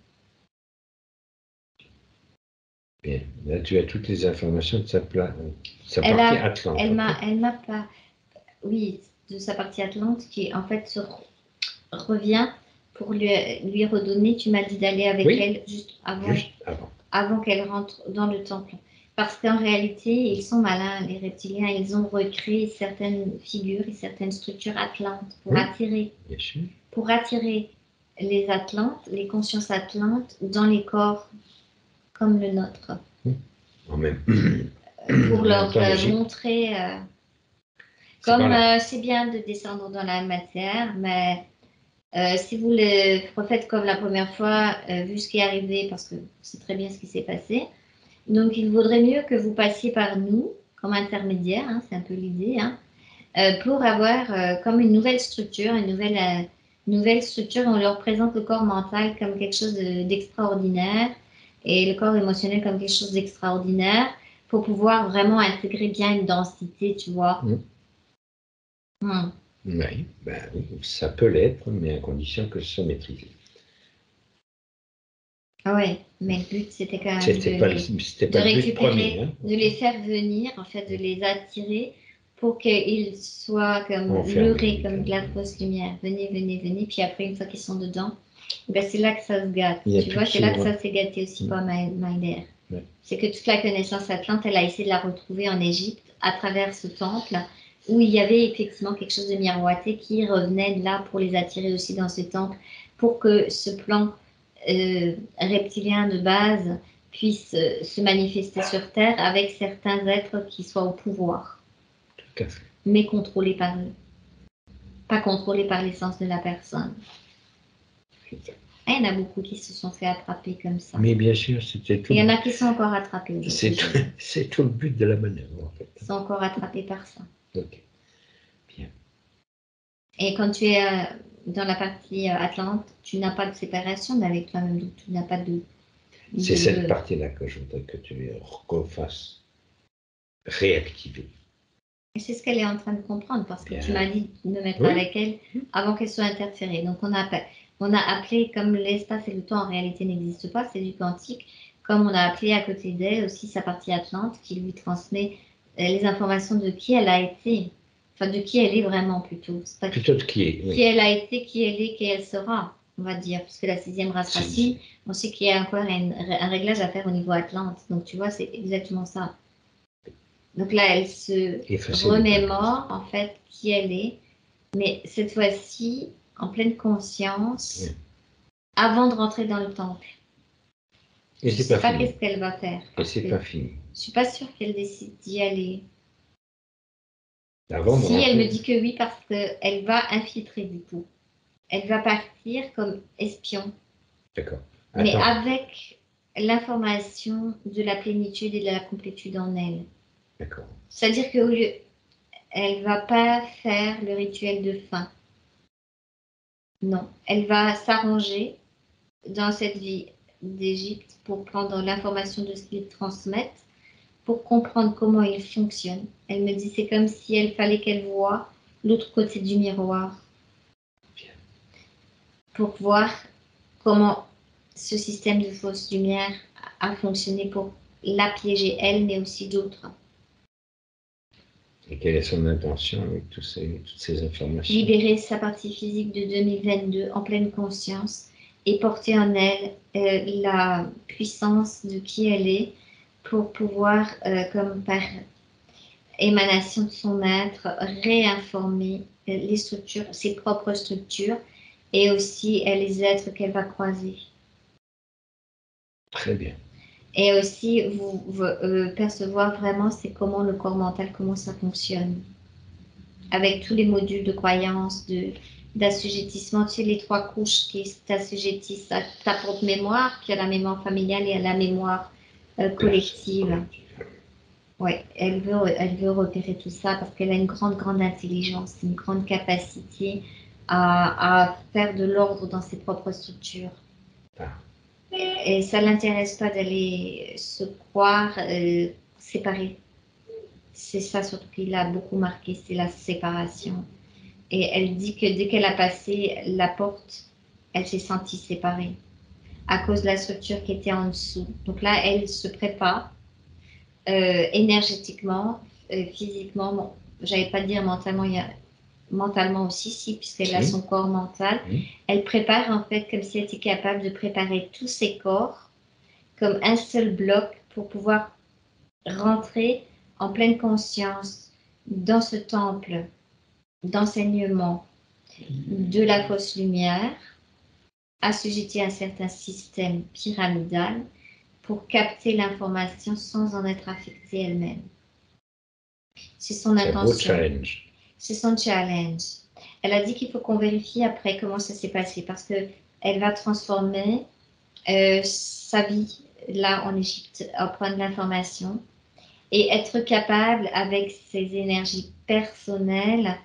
Bien. Là, tu as toutes les informations de sa partie Atlante. Elle m'a pas, oui, de sa partie Atlante qui en fait revient pour lui redonner. Tu m'as dit d'aller avec elle juste avant qu'elle rentre dans le temple. Parce qu'en réalité, ils sont malins, les reptiliens. Ils ont recréé certaines figures et certaines structures atlantes pour attirer les Atlantes, les consciences atlantes dans les corps comme le nôtre. Pour leur montrer c'est bien de descendre dans la matière, mais si vous le refaites comme la première fois, vu ce qui est arrivé, parce que c'est très bien ce qui s'est passé, donc il vaudrait mieux que vous passiez par nous comme intermédiaire, hein, c'est un peu l'idée, hein, pour avoir comme une nouvelle structure, nouvelle structure. On leur présente le corps mental comme quelque chose d'extraordinaire et le corps émotionnel comme quelque chose d'extraordinaire pour pouvoir vraiment intégrer bien une densité, tu vois. Oui, ben, ça peut l'être, mais à condition que ce soit maîtrisé. Ah ouais, mais le but c'était quand même de récupérer, de les faire venir, en fait, de les attirer pour qu'ils soient comme leurrés, comme de la fausse lumière. Venez, venez, venez. Puis après, une fois qu'ils sont dedans, ben c'est là que ça se gâte. Tu vois, c'est là que ça s'est gâté aussi par Maider. Ouais. C'est que toute la connaissance atlante, elle a essayé de la retrouver en Égypte à travers ce temple où il y avait effectivement quelque chose de miroité qui revenait de là pour les attirer aussi dans ce temple, pour que ce plan reptilien de base puisse se manifester sur Terre avec certains êtres qui soient au pouvoir, mais contrôlés par eux, pas contrôlés par l'essence de la personne. Et il y en a beaucoup qui se sont fait attraper comme ça. Mais bien sûr, c'était tout. Il y en a qui sont encore attrapés. C'est tout le but de la manœuvre, en fait. Ils sont encore attrapés par ça. Ok. Bien. Et quand tu es dans la partie Atlante, tu n'as pas de séparation avec toi-même, donc tu n'as pas de... C'est cette partie-là que je voudrais que tu refasses réactiver. Et c'est ce qu'elle est en train de comprendre, parce que tu m'as dit de me mettre avec elle avant qu'elle soit interférée. Donc on a appelé, comme l'espace et le temps en réalité n'existent pas, c'est du quantique, comme on a appelé à côté d'elle aussi sa partie Atlante qui lui transmet les informations de qui elle a été, enfin de qui elle est vraiment plutôt. Plutôt de qui est. Qui elle a été, qui elle est, qui elle sera, on va dire, puisque la 6e race racine, on sait qu'il y a encore un réglage à faire au niveau Atlante. Donc tu vois, c'est exactement ça. Donc là, elle se remémore en fait qui elle est, mais cette fois-ci en pleine conscience, avant de rentrer dans le temple. Et je ne sais pas qu'est-ce qu'elle va faire. Et c'est pas fini. Je suis pas sûre qu'elle décide d'y aller. Avant si elle me dit que oui, parce qu'elle va infiltrer du coup. Elle va partir comme espion. D'accord. Mais avec l'information de la plénitude et de la complétude en elle. D'accord. C'est-à-dire qu'au lieu, elle va pas faire le rituel de fin. Non, elle va s'arranger dans cette vie d'Égypte pour prendre l'information de ce qu'ils transmettent, pour comprendre comment ils fonctionnent. Elle me dit c'est comme si elle fallait qu'elle voie l'autre côté du miroir. Bien. Pour voir comment ce système de fausse lumière a fonctionné pour la piéger elle, mais aussi d'autres. Et quelle est son intention avec toutes ces informations? Libérer sa partie physique de 2022 en pleine conscience et porter en elle la puissance de qui elle est pour pouvoir, comme par émanation de son être, réinformer les structures, ses propres structures et aussi les êtres qu'elle va croiser. Très bien. Et aussi percevoir vraiment c'est comment le corps mental, comment ça fonctionne. Avec tous les modules de croyance, d'assujettissement, tu sais, les 3 couches qui t'assujettissent à ta propre mémoire, qui est la mémoire familiale et à la mémoire collective. Oui, elle veut repérer tout ça parce qu'elle a une grande intelligence, une grande capacité à faire de l'ordre dans ses propres structures. Et ça ne l'intéresse pas d'aller se croire séparée. c'est ça surtout qui l'a beaucoup marqué, c'est la séparation. Et elle dit que dès qu'elle a passé la porte, elle s'est sentie séparée à cause de la structure qui était en dessous. Donc là, elle se prépare énergétiquement, physiquement, bon, j'allais pas dire mentalement, mentalement aussi, si, puisqu'elle a son corps mental. Elle prépare en fait comme si elle était capable de préparer tous ses corps comme un seul bloc pour pouvoir rentrer en pleine conscience dans ce temple d'enseignement de la fausse lumière, assujetti à un certain système pyramidal pour capter l'information sans en être affectée elle-même. C'est son intention. C'est son challenge. Elle a dit qu'il faut qu'on vérifie après comment ça s'est passé parce qu'elle va transformer sa vie là en Égypte, apprendre l'information et être capable avec ses énergies personnelles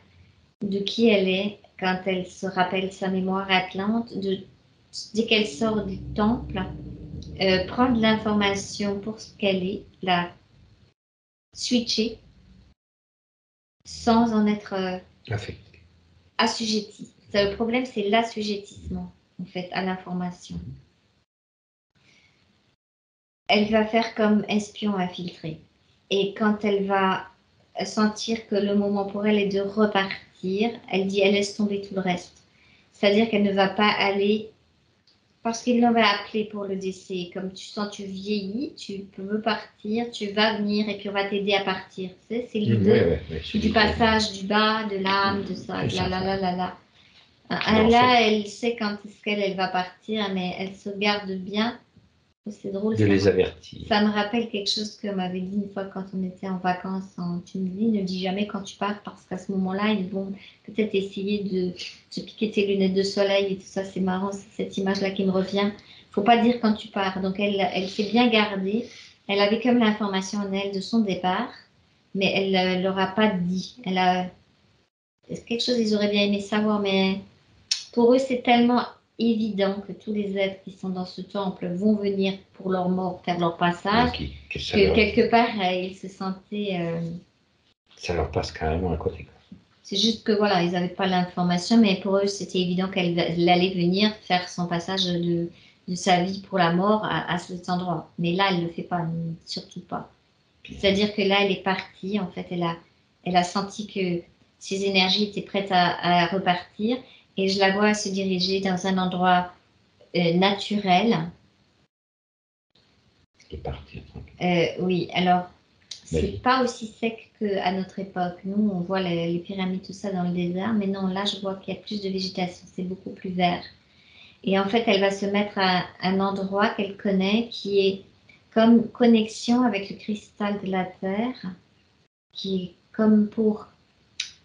de qui elle est quand elle se rappelle sa mémoire atlante, dès qu'elle sort du temple, prendre l'information pour ce qu'elle est, la switcher sans en être assujettie. Le problème, c'est l'assujettissement, en fait, à l'information. Elle va faire comme espion infiltré. Et quand elle va sentir que le moment pour elle est de repartir, elle dit, elle laisse tomber tout le reste. C'est-à-dire qu'elle ne va pas aller, parce qu'il l'avait appelé pour le décès. Comme tu sens, tu vieillis, tu peux partir, tu vas venir et puis on va t'aider à partir. Tu sais, c'est l'idée du passage du bas, de l'âme, de ça, là. Là, elle sait quand est-ce qu'elle va partir, mais elle se garde bien. C'est drôle. De les avertir. Ça me rappelle quelque chose que m'avait dit une fois quand on était en vacances en Tunisie. Ne dis jamais quand tu pars parce qu'à ce moment-là, ils vont peut-être essayer de te piquer tes lunettes de soleil et tout ça. C'est marrant, c'est cette image-là qui me revient. Faut pas dire quand tu pars. Donc elle s'est bien gardée. Elle avait comme l'information en elle de son départ, mais elle leur a pas dit. C'est quelque chose qu'ils auraient bien aimé savoir, mais pour eux, c'est tellement évident que tous les êtres qui sont dans ce temple vont venir pour leur mort faire leur passage, que quelque part, ils se sentaient... Ça leur passe carrément à côté. C'est juste que voilà, ils n'avaient pas l'information, mais pour eux, c'était évident qu'elle allait venir faire son passage de sa vie pour la mort à cet endroit. Mais là, elle ne le fait pas, surtout pas. C'est-à-dire que là, elle est partie, en fait, elle a senti que ses énergies étaient prêtes à repartir. Et je la vois se diriger dans un endroit naturel. Et partir. Oui, alors, c'est pas aussi sec qu'à notre époque. Nous, on voit les pyramides, tout ça dans le désert, mais non, là, je vois qu'il y a plus de végétation, c'est beaucoup plus vert. Et en fait, elle va se mettre à un endroit qu'elle connaît, qui est comme connexion avec le cristal de la Terre, qui est comme pour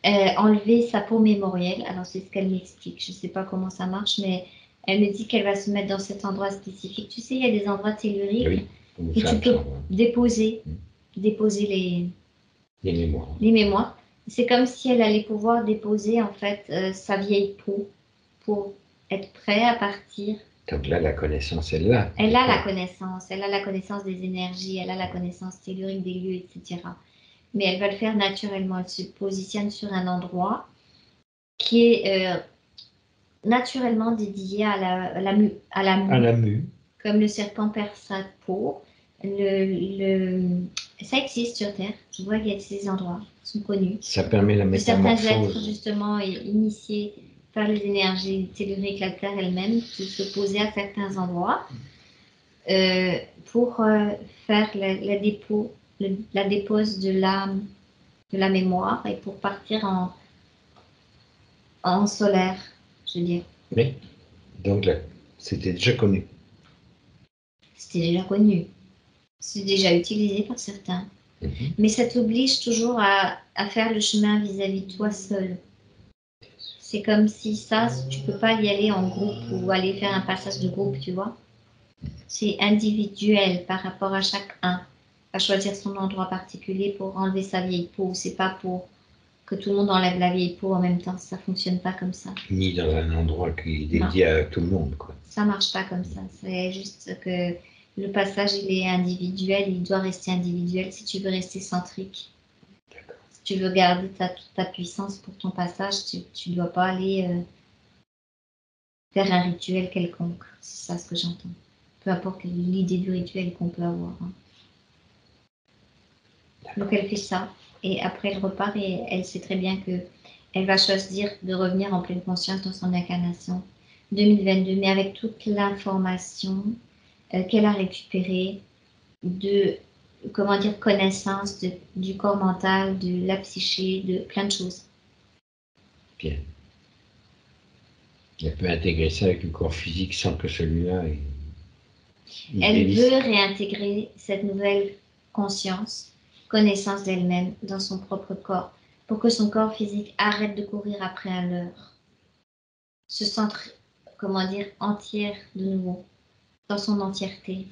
enlever sa peau mémorielle. Alors, c'est ce qu'elle m'explique. Je ne sais pas comment ça marche, mais elle me dit qu'elle va se mettre dans cet endroit spécifique. Tu sais, il y a des endroits telluriques où tu peux déposer les mémoires. C'est comme si elle allait pouvoir déposer, en fait, sa vieille peau pour être prêt à partir. Donc là, la connaissance est là. Elle a la connaissance des énergies, elle a la connaissance tellurique des lieux, etc. Mais elle va le faire naturellement. Elle se positionne sur un endroit qui est naturellement dédié à la mue. Comme le serpent perd sa peau. Ça existe sur Terre. Je vois qu'il y a ces endroits qui sont connus. Ça permet la métamorphose. Certains êtres, justement, initiés par les énergies telluriques, la Terre elle-même, qui se posaient à certains endroits pour faire la dépose de l'âme, de la mémoire, et pour partir en solaire, je veux dire. Oui, donc là, c'était déjà connu. C'était déjà connu. C'est déjà utilisé par certains. Mais ça t'oblige toujours à faire le chemin vis-à-vis de toi seul. C'est comme si ça, tu peux pas y aller en groupe ou aller faire un passage de groupe, tu vois. C'est individuel par rapport à chacun. À choisir son endroit particulier pour enlever sa vieille peau. C'est pas pour que tout le monde enlève la vieille peau en même temps. Ça fonctionne pas comme ça. Ni dans un endroit qui est dédié à tout le monde, quoi. Ça marche pas comme ça. C'est juste que le passage, il est individuel. Il doit rester individuel si tu veux rester centrique. tu veux garder toute ta puissance pour ton passage, tu ne dois pas aller faire un rituel quelconque. C'est ça ce que j'entends. Peu importe l'idée du rituel qu'on peut avoir. Hein. Donc elle fait ça, et après elle repart, et elle sait très bien que elle va choisir de revenir en pleine conscience dans son incarnation 2022, mais avec toute l'information qu'elle a récupérée de, comment dire, connaissance du corps mental, de la psyché, de plein de choses. Bien. Elle peut intégrer ça avec le corps physique sans que celui-là Elle veut réintégrer cette nouvelle conscience, connaissance d'elle-même dans son propre corps, pour que son corps physique arrête de courir après un leurre, se sente, comment dire, entière de nouveau, dans son entièreté,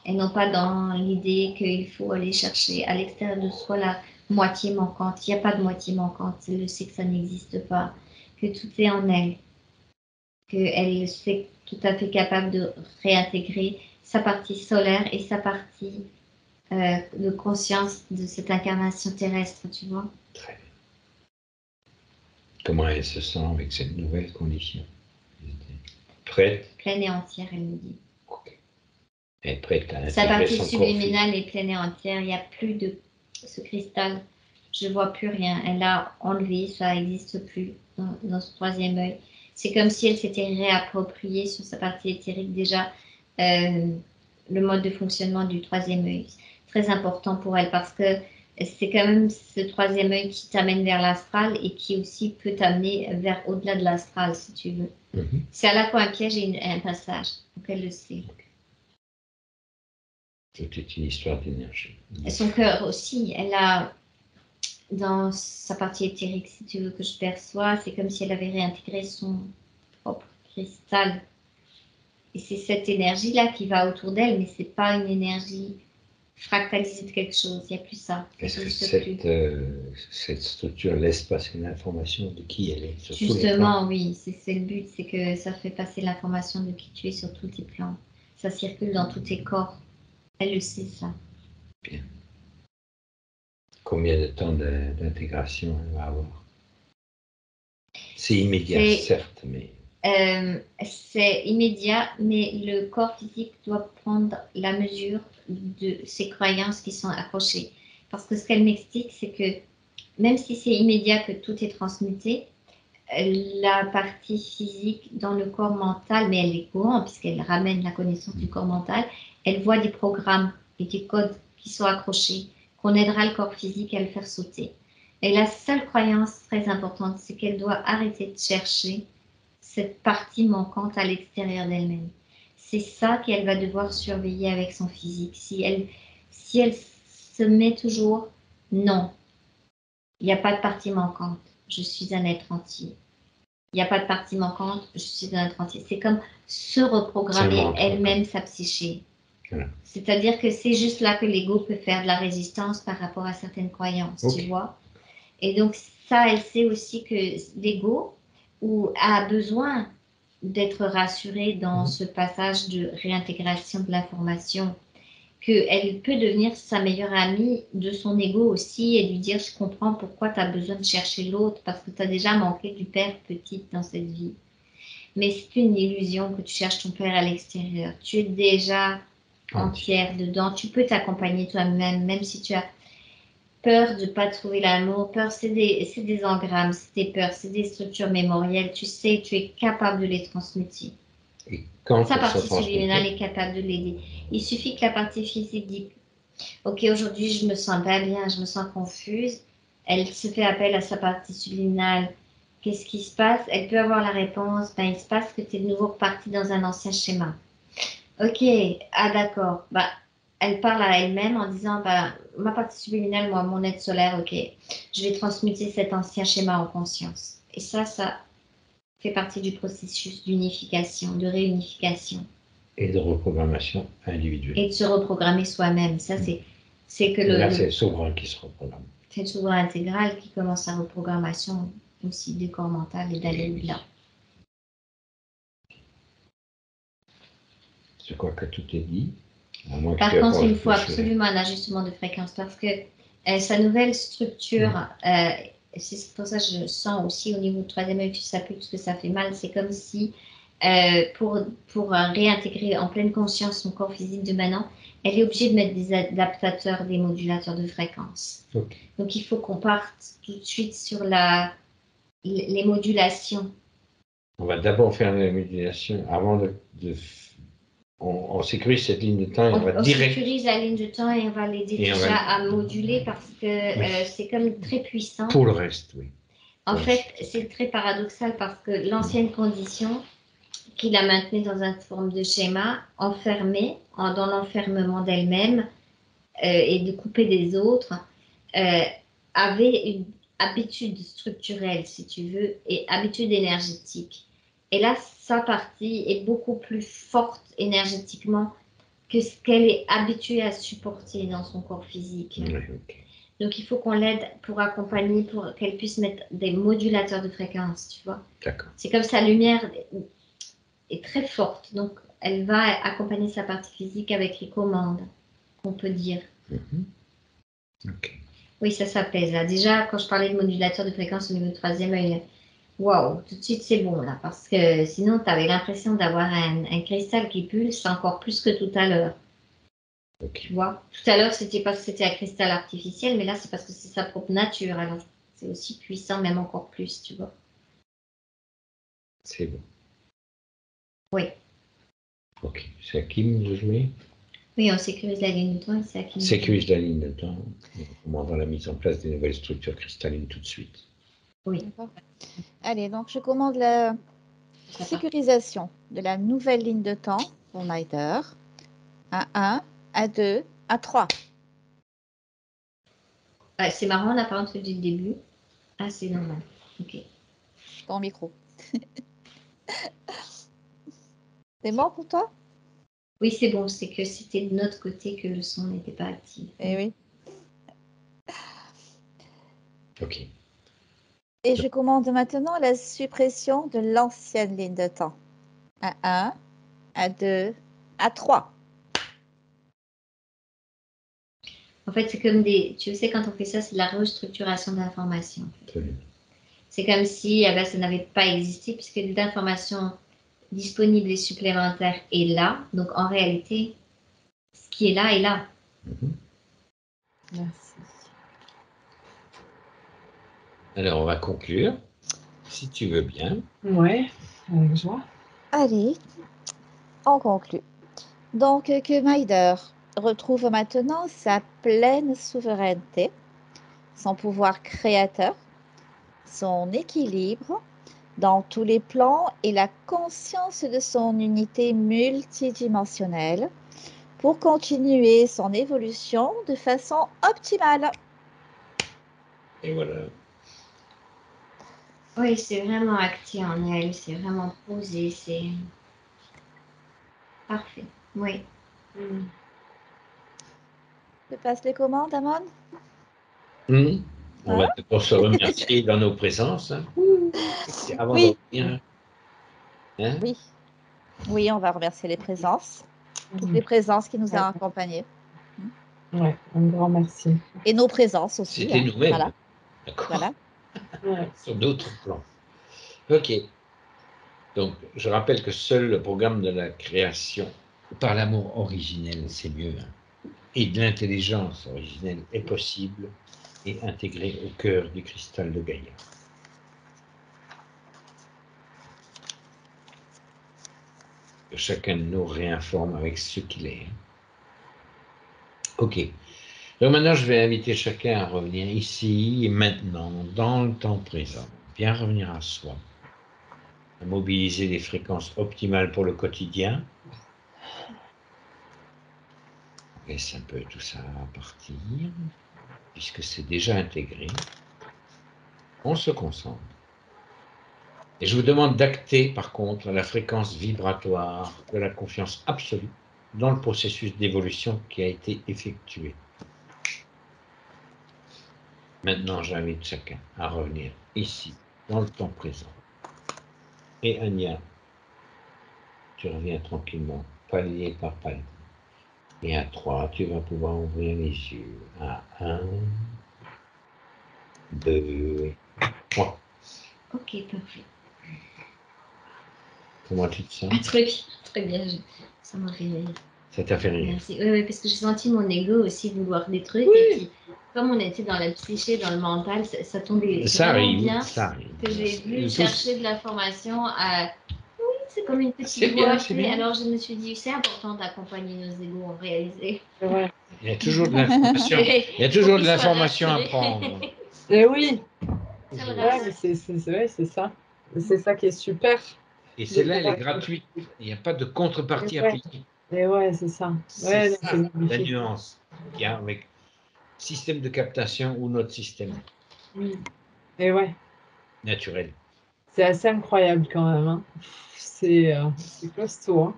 et non pas dans l'idée qu'il faut aller chercher à l'extérieur de soi la moitié manquante. Il n'y a pas de moitié manquante, elle sait que ça n'existe pas, que tout est en elle, qu'elle est tout à fait capable de réintégrer sa partie solaire et sa partie de conscience de cette incarnation terrestre, tu vois. Très bien. Comment elle se sent avec cette nouvelle condition? Prête? Pleine et entière, elle me dit. Okay. Elle est prête à sa intégrer partie son corps subliminale est pleine et entière. Il n'y a plus de ce cristal. Je ne vois plus rien. Elle l'a enlevé, ça n'existe plus dans ce troisième œil. C'est comme si elle s'était réappropriée sur sa partie éthérique déjà le mode de fonctionnement du troisième œil. Très important pour elle parce que c'est quand même ce troisième œil qui t'amène vers l'astral et qui aussi peut t'amener vers au-delà de l'astral, si tu veux. Mm-hmm. C'est à la fois un piège et un passage, donc elle le sait. Tout est une histoire d'énergie. Son cœur aussi, elle a, dans sa partie éthérique, si tu veux, que je perçois, c'est comme si elle avait réintégré son propre cristal. Et c'est cette énergie-là qui va autour d'elle, mais c'est pas une énergie fractalisée de quelque chose. Il n'y a plus ça. Est-ce que cette structure laisse passer l'information de qui elle est sur tous les plans? Justement, oui, c'est le but, c'est que ça fait passer l'information de qui tu es sur tous tes plans. Ça circule dans tous tes corps. Elle le sait, ça. Bien. Combien de temps d'intégration elle va avoir? C'est immédiat, certes, mais... c'est immédiat, mais le corps physique doit prendre la mesure de ses croyances qui sont accrochées. Parce que ce qu'elle m'explique, c'est que même si c'est immédiat, que tout est transmuté, la partie physique dans le corps mental, mais elle est courante puisqu'elle ramène la connaissance du corps mental, elle voit des programmes et des codes qui sont accrochés, qu'on aidera le corps physique à le faire sauter. Et la seule croyance très importante, c'est qu'elle doit arrêter de chercher cette partie manquante à l'extérieur d'elle-même. C'est ça qu'elle va devoir surveiller avec son physique. Si elle se met toujours, non, il n'y a pas de partie manquante, je suis un être entier. Il n'y a pas de partie manquante, je suis un être entier. C'est comme se reprogrammer elle-même sa psyché. Voilà. C'est-à-dire que c'est juste là que l'ego peut faire de la résistance par rapport à certaines croyances, tu vois. Et donc ça, elle sait aussi que l'ego a besoin d'être rassuré dans ce passage de réintégration de l'information, qu'elle peut devenir sa meilleure amie de son ego aussi et lui dire je comprends pourquoi tu as besoin de chercher l'autre parce que tu as déjà manqué du père petite dans cette vie. Mais c'est une illusion que tu cherches ton père à l'extérieur. Tu es déjà entière dedans. Tu peux t'accompagner toi-même, même si tu as peur de ne pas trouver l'amour. Peur, c'est des engrammes, c'est des peurs, c'est des structures mémorielles. Tu sais, tu es capable de les transmuter. Et quand sa partie subliminale est capable de l'aider. Il suffit que la partie physique dise ok, aujourd'hui je me sens pas bien, je me sens confuse. Elle se fait appel à sa partie subliminale. Qu'est-ce qui se passe? Elle peut avoir la réponse. Ben, il se passe que tu es de nouveau reparti dans un ancien schéma. Ok, ah d'accord. Bah, elle parle à elle-même en disant bah, ma partie subliminale, moi, mon être solaire, ok, je vais transmuter cet ancien schéma en conscience. Et ça fait partie du processus d'unification, de réunification. Et de reprogrammation individuelle. Et de se reprogrammer soi-même. Ça, c'est que là, c'est le souverain qui se reprogramme. C'est le souverain intégral qui commence sa reprogrammation aussi du corps mental et d'aller au-delà. Je crois que tout est dit. Par contre, il faut absolument un ajustement de fréquence parce que Sa nouvelle structure, c'est pour ça que je sens aussi au niveau du troisième œil que ça pue, parce que ça fait mal. C'est comme si, pour réintégrer en pleine conscience son corps physique de maintenant, elle est obligée de mettre des adaptateurs, des modulateurs de fréquence. Ok. Donc il faut qu'on parte tout de suite sur les modulations. On va d'abord faire la modulation avant on sécurise cette ligne de temps et on va On direct. sécurise la ligne de temps et on va l'aider Et on déjà va- à moduler parce que Oui. c'est comme très puissant. Pour le reste, oui. En Ouais, fait, c'est très paradoxal parce que l'ancienne condition qui la maintenait dans une forme de schéma, enfermée, dans l'enfermement d'elle-même et de couper des autres, avait une habitude structurelle, si tu veux, et habitude énergétique. Et là, sa partie est beaucoup plus forte énergétiquement que ce qu'elle est habituée à supporter dans son corps physique. Ouais, ok. Donc, il faut qu'on l'aide pour accompagner, pour qu'elle puisse mettre des modulateurs de fréquence, tu vois. D'accord. C'est comme sa lumière est très forte, donc elle va accompagner sa partie physique avec les commandes, qu'on peut dire. Ok. Oui, ça s'apaise là. Déjà, quand je parlais de modulateur de fréquence au niveau du troisième œil, waouh, tout de suite c'est bon là, parce que sinon tu avais l'impression d'avoir un cristal qui pulse encore plus que tout à l'heure. Ok. Tu vois, tout à l'heure c'était parce que c'était un cristal artificiel, mais là c'est parce que c'est sa propre nature, alors c'est aussi puissant, même encore plus, tu vois. C'est bon. Oui. Ok. C'est à Kim de jouer. Oui, on sécurise la ligne de temps et c'est à qui. Sécurise la ligne de temps. On commandera la mise en place des nouvelles structures cristallines tout de suite. Oui. Allez, donc je commande la sécurisation de la nouvelle ligne de temps pour Mider. A1, A2, A3. Ah, c'est marrant, on n'a pas entendu le début. Ah, c'est normal. Ok. Ton micro. C'est bon pour toi? Oui, c'est bon, c'est que c'était de notre côté que le son n'était pas actif. Eh oui. Ok. Et je commande maintenant la suppression de l'ancienne ligne de temps. A1, A2, A3. En fait, c'est comme des. Tu sais, quand on fait ça, c'est de la restructuration d'informations. C'est comme si eh ben, ça n'avait pas existé, puisque l'information disponible et supplémentaire est là. Donc, en réalité, ce qui est là est là. Merci. Alors, on va conclure, si tu veux bien. Ouais, avec joie. Allez, on conclut. Donc, que Mider retrouve maintenant sa pleine souveraineté, son pouvoir créateur, son équilibre dans tous les plans et la conscience de son unité multidimensionnelle pour continuer son évolution de façon optimale. Et voilà. Oui, c'est vraiment acté en elle, c'est vraiment posé, c'est parfait. Oui. Je passe les commandes, Amon? On va d'abord se remercier dans nos présences. Hein. Avant de Oui. revenir. Hein. Oui. Oui, on va remercier les présences, toutes les présences qui nous ont accompagnés. Ouais, un grand merci. Et nos présences aussi. C'était nous-mêmes. Voilà. D'accord. Voilà. Ouais. Sur d'autres plans. Ok. Donc, je rappelle que seul le programme de la création par l'amour originel, c'est mieux, hein, et de l'intelligence originelle est possible et intégré au cœur du cristal de Gaïa. Que chacun de nous réinforme avec ce qu'il est. Ok. Donc maintenant, je vais inviter chacun à revenir ici et maintenant, dans le temps présent, bien revenir à soi, à mobiliser les fréquences optimales pour le quotidien. On laisse un peu tout ça partir, puisque c'est déjà intégré. On se concentre. Et je vous demande d'acter, par contre, la fréquence vibratoire de la confiance absolue dans le processus d'évolution qui a été effectué. Maintenant, j'invite chacun à revenir ici, dans le temps présent. Et Anya, tu reviens tranquillement, palier par palier. Et à 3, tu vas pouvoir ouvrir les yeux. À 1, 2, 3. Ok, parfait. Comment tu te sens? Très bien. Ça m'a réveillé. Ça t'a fait rire? Merci. Oui, parce que j'ai senti mon ego aussi vouloir des trucs. Oui. Et puis, comme on était dans la psyché, dans le mental, ça tombait Ça vraiment arrive, bien ça arrive. que j'ai vu Tous- chercher de l'information à... Oui, c'est comme une C'est petite bien, voix. c'est bien. Alors, je me suis dit, c'est important d'accompagner nos égos en réaliser. C'est vrai. Il y a toujours de l'information. Il y a toujours de l'information à prendre. Et oui, Ça me ouais, rassure. mais c'est ça. Et c'est ça qui est super. Et celle-là, elle est gratuite. Il n'y a pas de contrepartie à Ouais. payer. Et ouais, c'est ça. Ouais, C'est non, ça c'est la magnifique. nuance qu'il y a avec système de captation ou notre système Et ouais, naturel. c'est assez incroyable quand même. Hein. C'est costaud. Hein.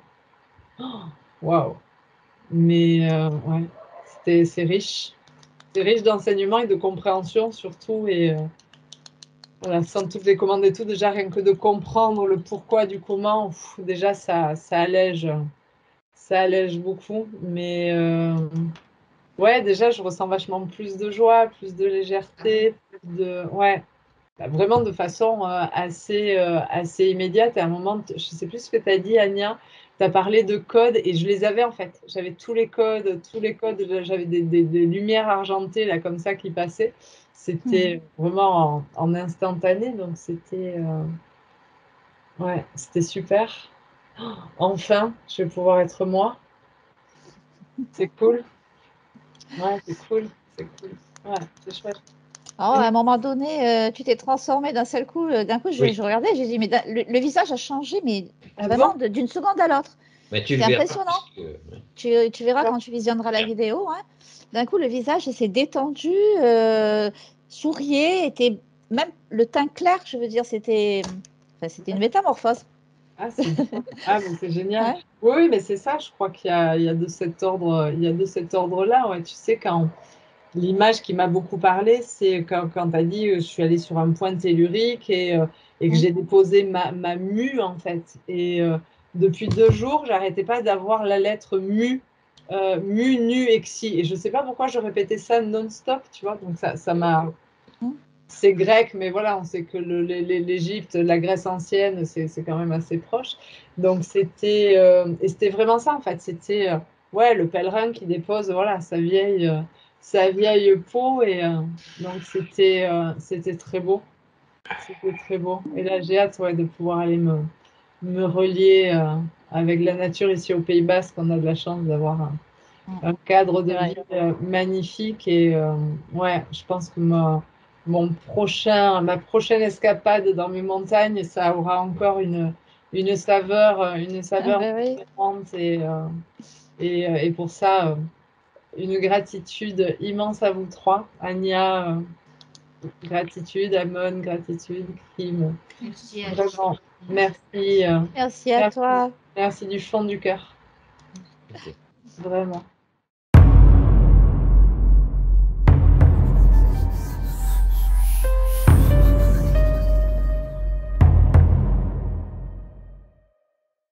Oh, waouh. Mais ouais, c'est riche. C'est riche d'enseignement et de compréhension surtout. Et voilà, sans toutes les commandes et tout, déjà rien que de comprendre le pourquoi du comment, déjà ça allège beaucoup. Mais ouais, déjà je ressens vachement plus de joie, plus de légèreté, ouais, bah, vraiment de façon assez immédiate. Et à un moment, je sais plus ce que tu as dit, Anya, tu as parlé de codes et je les avais en fait. J'avais tous les codes, j'avais des lumières argentées là comme ça qui passaient. C'était vraiment en instantané, donc ouais, c'était super. Oh, enfin, je vais pouvoir être moi. C'est cool. Ouais, c'est cool. C'est cool. Ouais, c'est chouette. Alors, à un moment donné, tu t'es transformé d'un seul coup. D'un coup, Oui. je regardais, j'ai dit, mais le visage a changé, mais Ah vraiment bon? d'une seconde à l'autre. Mais tu le C'est verras. impressionnant. Parce Tu verras quand tu visionneras la vidéo. Hein. D'un coup, le visage s'est détendu, souriait, était même le teint clair, je veux dire, c'était une métamorphose. Ah, c'est bien. Ah, mais c'est génial. Ouais. Oui, oui, mais c'est ça, je crois il y a de cet ordre, il y a de cet ordre-là. Ouais. Tu sais, quand l'image qui m'a beaucoup parlé, c'est quand tu as dit je suis allée sur un point tellurique et que j'ai déposé ma mue, en fait. Et depuis 2 jours, j'arrêtais pas d'avoir la lettre mu, mu, nu, exi. Et je sais pas pourquoi je répétais ça non-stop, tu vois. Donc ça m'a. Mm. C'est grec, mais voilà, on sait que l'Égypte, la Grèce ancienne, c'est quand même assez proche. Donc et c'était vraiment ça en fait. C'était ouais, le pèlerin qui dépose voilà sa vieille peau et donc c'était très beau. C'était très beau. Et là, j'ai hâte ouais, de pouvoir aller me relier avec la nature ici au Pays Basque. On a de la chance d'avoir un cadre de C'est vrai. vie magnifique et ouais, je pense que ma prochaine escapade dans mes montagnes, ça aura encore une Ah, saveur ben oui. différente et pour ça, une gratitude immense à vous trois. Anya, gratitude, Amon, gratitude, Kim. Merci à Vraiment, tous. merci, Merci à merci, toi. merci du fond du cœur, Ok. vraiment.